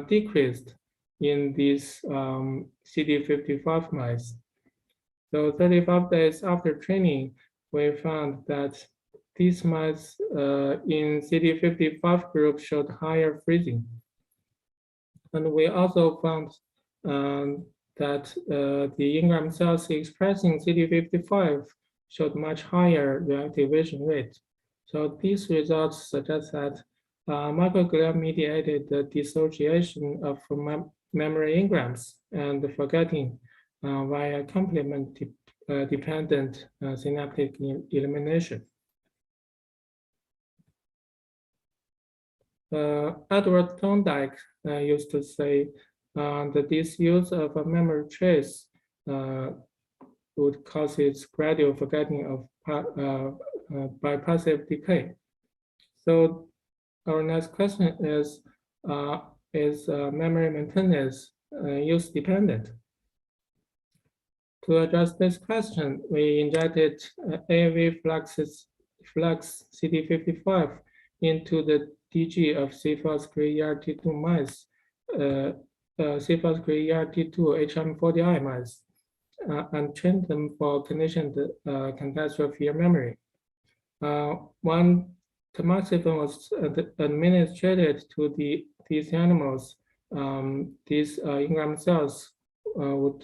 decreased in these CD55 mice. So 35 days after training, we found that these mice in CD55 group showed higher freezing. And we also found that the Ingram cells expressing CD55 showed much higher reactivation rate. So these results suggest that microglia-mediated dissociation of memory engrams and forgetting via complement dependent synaptic elimination. Edward Thorndike used to say that this use of a memory trace would cause its gradual forgetting of by passive decay. So our next question is memory maintenance use dependent? To address this question, we injected AAV flux CD55 into the DG of C-phosphate-ERT2 mice, C-phosphate-ERT2 HM40I mice, and trained them for conditioned catastrophe memory. When tamoxifen was administered to these animals, these Ingram cells would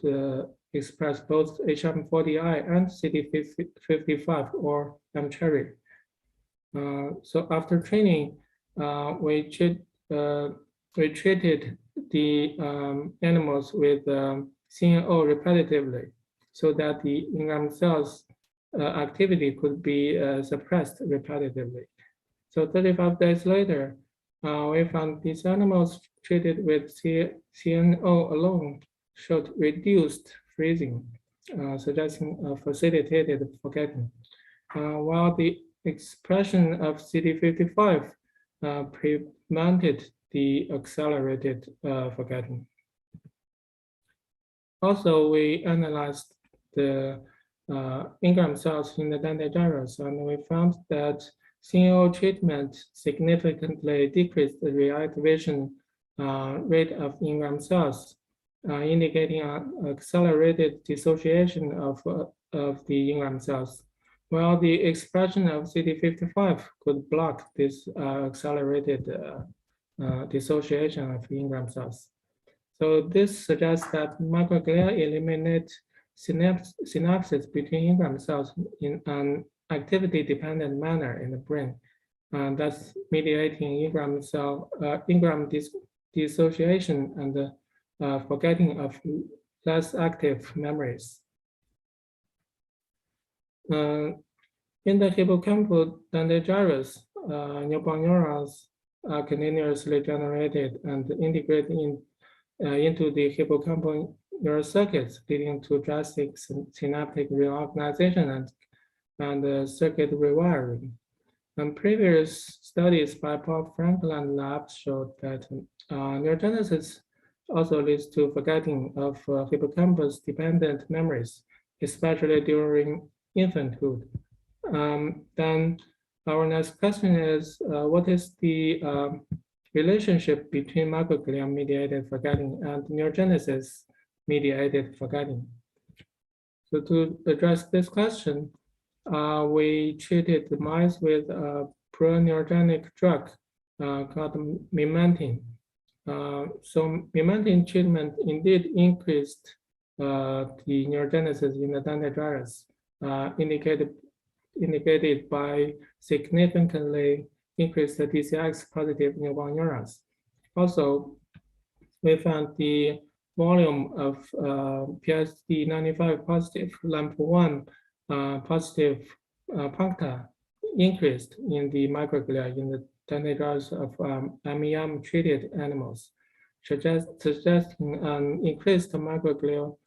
express both HM40I and CD55 or mCherry. So after training, we treated the animals with CNO repetitively so that the Ingram cells activity could be suppressed repetitively. So 35 days later, we found these animals treated with CNO alone showed reduced freezing, suggesting facilitated forgetting, while the expression of CD55 prevented the accelerated forgetting. Also, we analyzed the Ingram cells in the dentate gyrus, and we found that CNO treatment significantly decreased the reactivation rate of Ingram cells, indicating an accelerated dissociation of the Ingram cells, while the expression of CD55 could block this accelerated dissociation of Ingram cells. So this suggests that microglia eliminate synapses between Ingram cells in an activity-dependent manner in the brain, and thus mediating Ingram dissociation and forgetting of less active memories. In the hippocampal dentate gyrus, newborn neurons are continuously generated and integrated into the hippocampal neural circuits, leading to drastic synaptic reorganization and circuit rewiring. And previous studies by Paul Franklin labs showed that neurogenesis also leads to forgetting of hippocampus-dependent memories, especially during infanthood. Then our next question is, what is the relationship between microglia-mediated forgetting and neurogenesis-mediated forgetting? So to address this question, we treated the mice with a pro-neurogenic drug called memantine. So memantine treatment indeed increased the neurogenesis in the dentate gyrus, indicated by significantly increased DCX positive newborn neurons. Also, we found the volume of PSD95 positive LAMP1 positive puncta increased in the microglia in the dentate gyrus of MEM treated animals, suggesting an increased microglial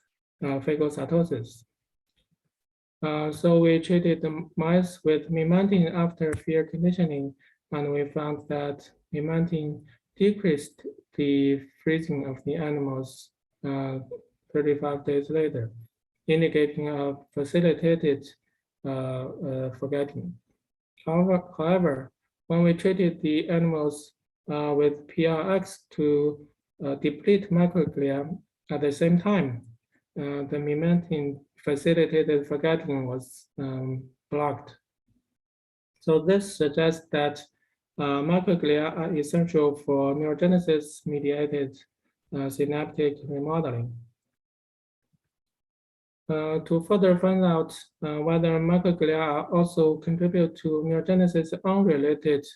phagocytosis. So we treated the mice with memantine after fear conditioning, and we found that memantine decreased the freezing of the animals 35 days later, indicating a facilitated forgetting. However, when we treated the animals with PRX to deplete microglia at the same time, the memantine facilitated forgetting was blocked. So this suggests that microglia are essential for neurogenesis-mediated synaptic remodeling. To further find out whether microglia also contribute to neurogenesis unrelated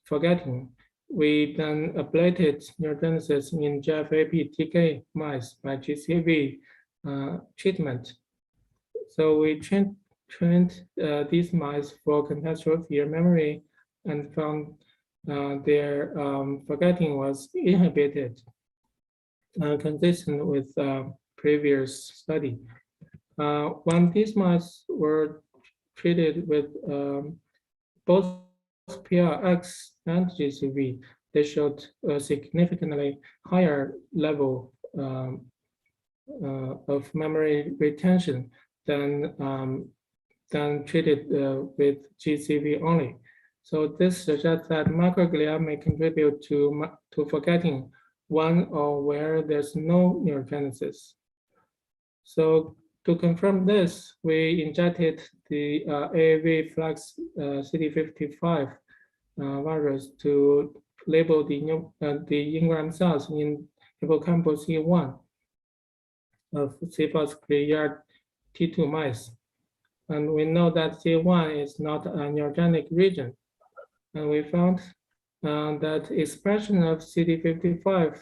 forgetting, we then ablated neurogenesis in GFAP-TK mice by GCV treatment. So we trained these mice for contextual fear memory and found their forgetting was inhibited, consistent with previous study. When these mice were treated with both PRX and GCV, they showed a significantly higher level of memory retention than treated with GCV only. So this suggests that microglia may contribute to forgetting when or where there's no neurogenesis. So to confirm this, we injected the AAV flax CD55 virus to label the engram cells in hippocampus C1 of CFOS Glia T2 mice. And we know that C1 is not a neurogenic region. And we found that expression of CD55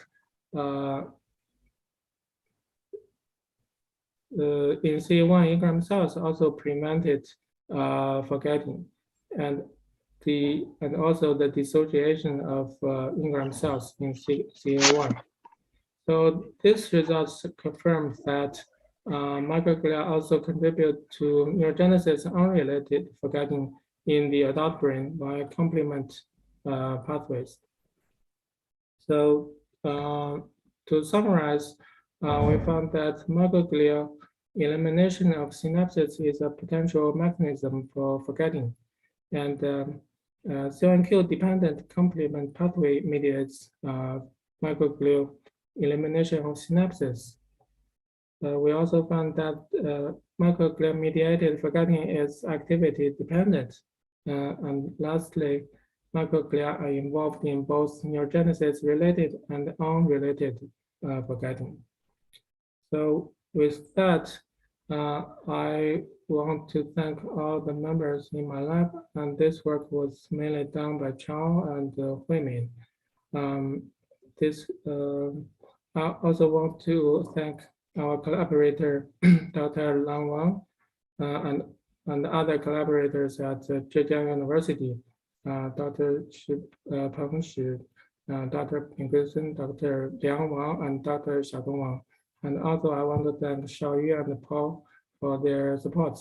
in C1 engram cells also prevented forgetting, and also the dissociation of engram cells in CA1. So this results confirms that microglia also contribute to neurogenesis unrelated forgetting in the adult brain by complement pathways. So to summarize, we found that microglia elimination of synapses is a potential mechanism for forgetting, and C1q dependent complement pathway mediates microglial elimination of synapses. We also found that microglia-mediated forgetting is activity dependent. And lastly, microglia are involved in both neurogenesis-related and unrelated forgetting. So with that, I want to thank all the members in my lab, and this work was mainly done by Chao and Huimin. I also want to thank our collaborator, Dr. Lang Wang, and other collaborators at Zhejiang University, Dr. Peng Shi, Dr. Pinkerson, Dr. Liang Wang, and Dr. Xiaodong Wang. And also I want to thank Xiaoyu and Paul for their support.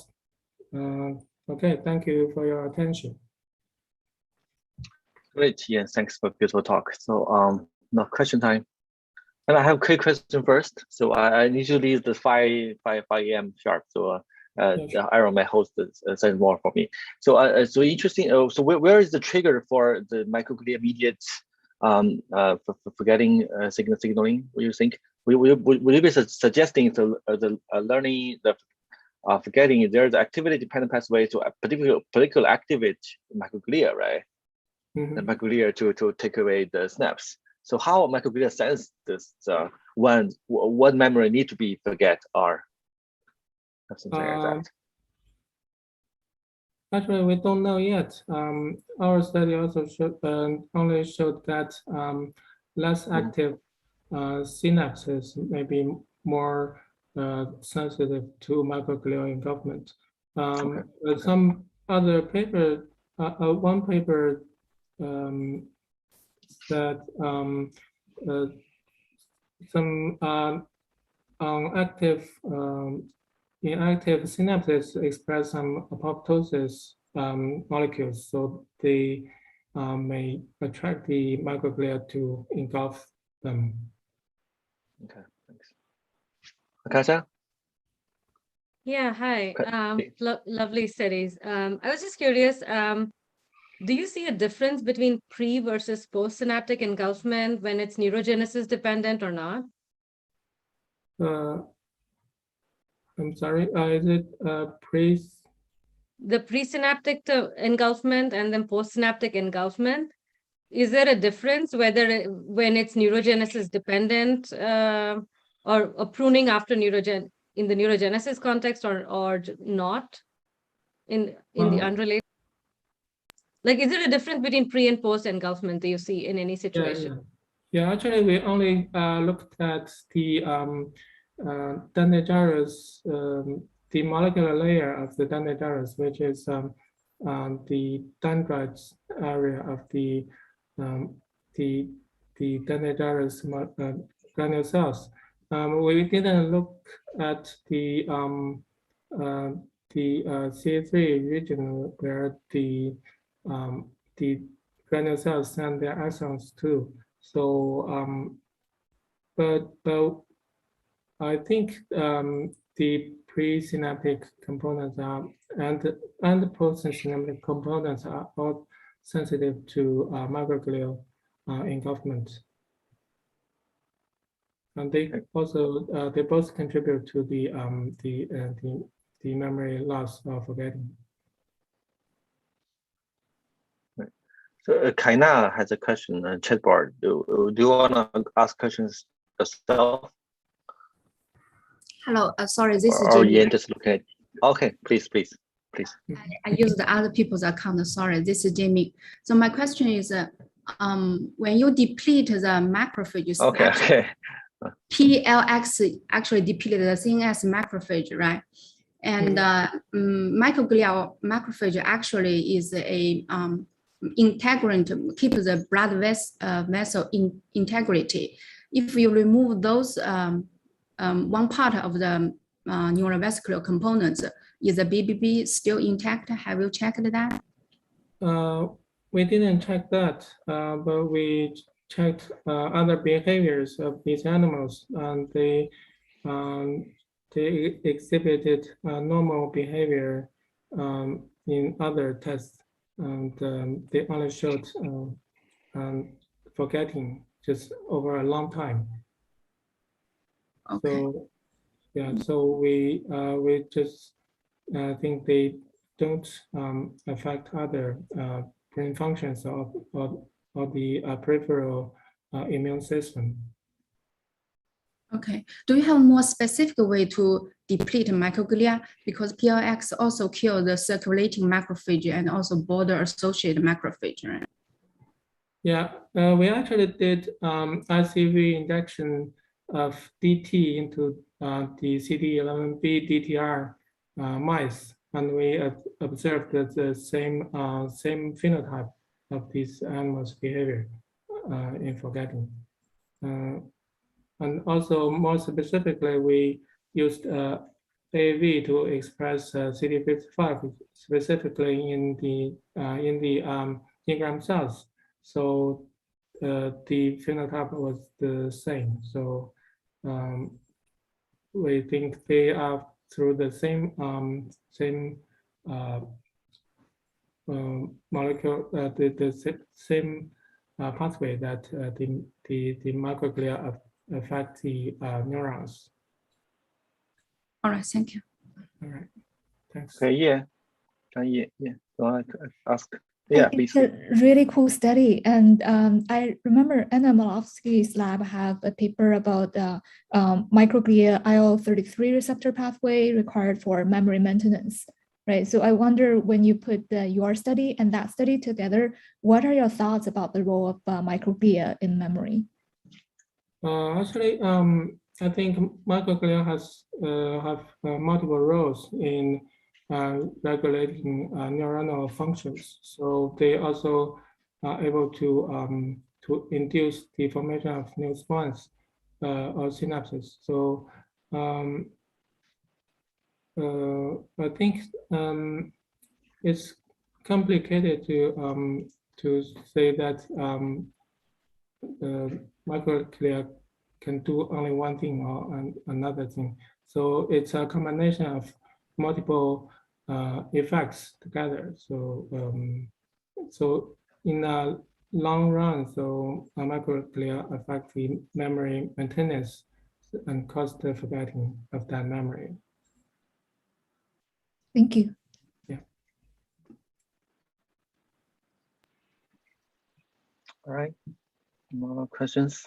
Okay, thank you for your attention.
Great, yeah, thanks for beautiful talk. So now question time. And I have a quick question first. So I need to leave the 5 a.m. sharp. So Aaron, my host, says more for me. So so interesting. So where is the trigger for the microglia-mediated forgetting signaling? What do you think? Would you be suggesting the learning, the forgetting? There's activity-dependent pathway to a particular activate microglia, right?
Mm-hmm.
The microglia to take away the snaps. So how microglia sense this what memory need to be forget or something like that?
Actually, we don't know yet. Our study also only showed that less active synapses may be more sensitive to microglial engulfment. Some other paper, one paper that some inactive synapses express some apoptosis molecules, so they may attract the microglia to engulf them.
Okay, thanks. Aakanksha?
Yeah, hi. Lovely studies. I was just curious, do you see a difference between pre versus post-synaptic engulfment when it's neurogenesis dependent or not?
I'm sorry, is it pre?
the presynaptic engulfment and then postsynaptic engulfment, is there a difference whether when it's neurogenesis dependent or pruning after in the neurogenesis context or not in the unrelated? Like, is there a difference between pre and post engulfment that you see in any situation?
Yeah, actually, we only looked at the dendrogyres, the molecular layer of the dendrogyres, which is the dendrites area of the dendrogyres granule cells. We didn't look at the CA3 region where the granule cells send their axons to. So, but I think the presynaptic components are and the postsynaptic components are all sensitive to microglial engulfment, and they also they both contribute to the memory loss or forgetting.
So Kaina has a question on chat board. Do you want to ask questions yourself?
Hello, sorry, this is
or
Jamie.
just look at. Okay, please.
I used other people's account. Sorry, this is Jamie. So my question is, when you deplete the macrophages,
okay.
PLX actually depleted the CNS macrophage, right? And microglial macrophage actually is a integrant, keep the blood vessel integrity. If you remove those one part of the neurovascular components, is the BBB still intact? Have you checked that?
We didn't check that, but we checked other behaviors of these animals, and they exhibited normal behavior in other tests, and they only showed forgetting just over a long time.
Okay.
So yeah, so we just think they don't affect other brain functions of the peripheral immune system.
Okay. Do you have a more specific way to deplete microglia? Because PLX also kills the circulating macrophage and also border-associated macrophage, right?
Yeah, we actually did ICV injection of DT into the CD11B DTR mice, and we observed that the same phenotype of these animals' behavior in forgetting. And also, more specifically, we used AAV to express CD55 specifically in the engram cells. So the phenotype was the same. So we think they are through the same molecule, the same pathway that the microglia affect the neurons.
All right, thank you.
All right, thanks.
Okay, yeah. You want to ask? Yeah,
it's
please.
a really cool study, and I remember Anna Malofsky's lab have a paper about microglia IL-33 receptor pathway required for memory maintenance, right? So I wonder, when you put your study and that study together, what are your thoughts about the role of microglia in memory?
Actually, I think microglia have multiple roles in regulating neuronal functions. So they also are able to induce the formation of new spines or synapses. So I think it's complicated to say that microglia can do only one thing or another thing. So it's a combination of multiple effects together. So so in a long run, so microglia affect the memory maintenance and cause the forgetting of that memory.
Thank you.
Yeah.
All right. More questions?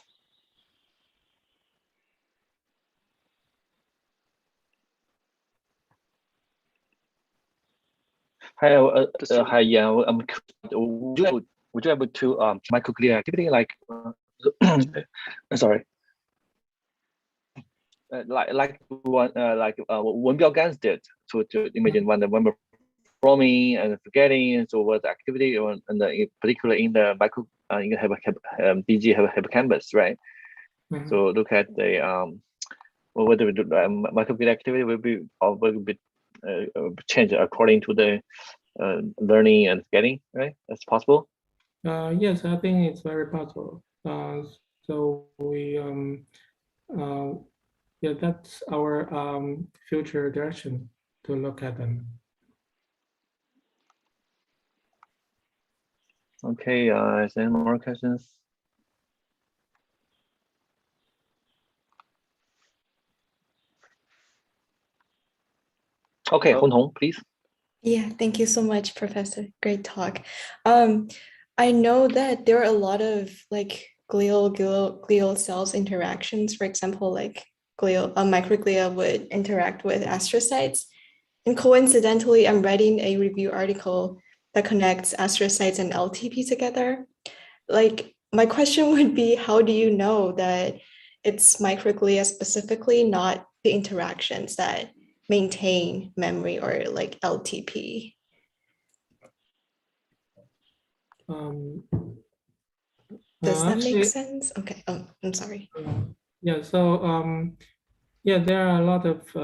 Hi, hi, yeah. Would you able to microglia activity like sorry, like when elegans did to imagine when we're forming and forgetting, so what activity or and in particular in the micro you have a DG have a hippocampus, right?
Mhm.
So look at the whether microglia activity will be changed according to the learning and forgetting, right? That's possible.
Yes, I think it's very possible. So we yeah, that's our future direction to look at them.
Okay, is there any more questions? Okay,
Oh.
Hong Hong, please.
Yeah, thank you so much, Professor. Great talk. I know that there are a lot of like glial cells interactions. For example, like microglia would interact with astrocytes. And coincidentally, I'm writing a review article that connects astrocytes and LTP together. Like, my question would be, how do you know that it's microglia specifically, not the interactions that maintain memory or like LTP? Does that make
Actually,
sense? Okay. Oh, I'm sorry.
yeah. So yeah, there are a lot of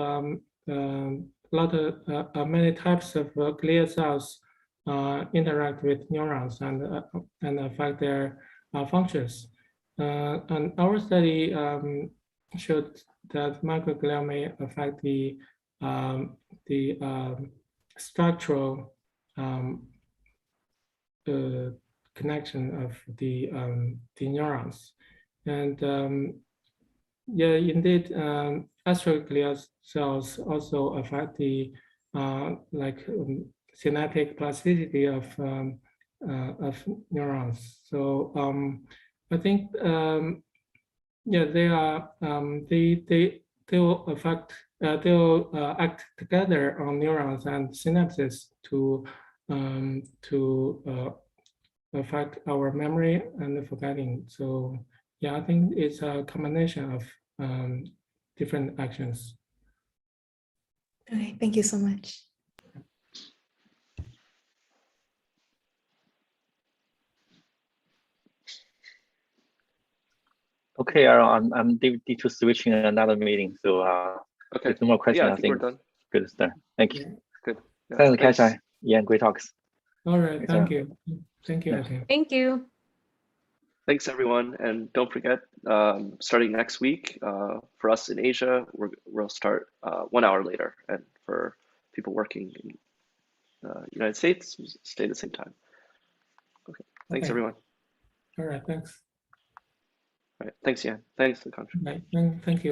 many types of glial cells interact with neurons and affect their functions. And our study showed that microglia may affect the structural connection of the neurons. And yeah, indeed, astroglia cells also affect the synaptic plasticity of neurons. So I think yeah, they are they will affect they'll act together on neurons and synapses to affect our memory and forgetting. So yeah, I think it's a combination of different actions.
Okay, thank you so much.
Okay, I'm due to switching another meeting, so
Okay.
if no more questions,
Yeah,
I think
we're done.
good start. Thank you.
Good. Yeah,
Thanks,
thanks.
Kasha. Yeah, great talks.
All right,
Thanks,
thank you. Thank you
Yeah.
again.
Thank you.
Thanks, everyone. And don't forget, starting next week, for us in Asia, we'll start 1 hour later. And for people working in the United States, we'll stay the same time. Okay. Thanks,
Okay.
everyone.
All right, thanks.
All right. Thanks, Yan. Thanks, Aakanksha.
Right. Thank you.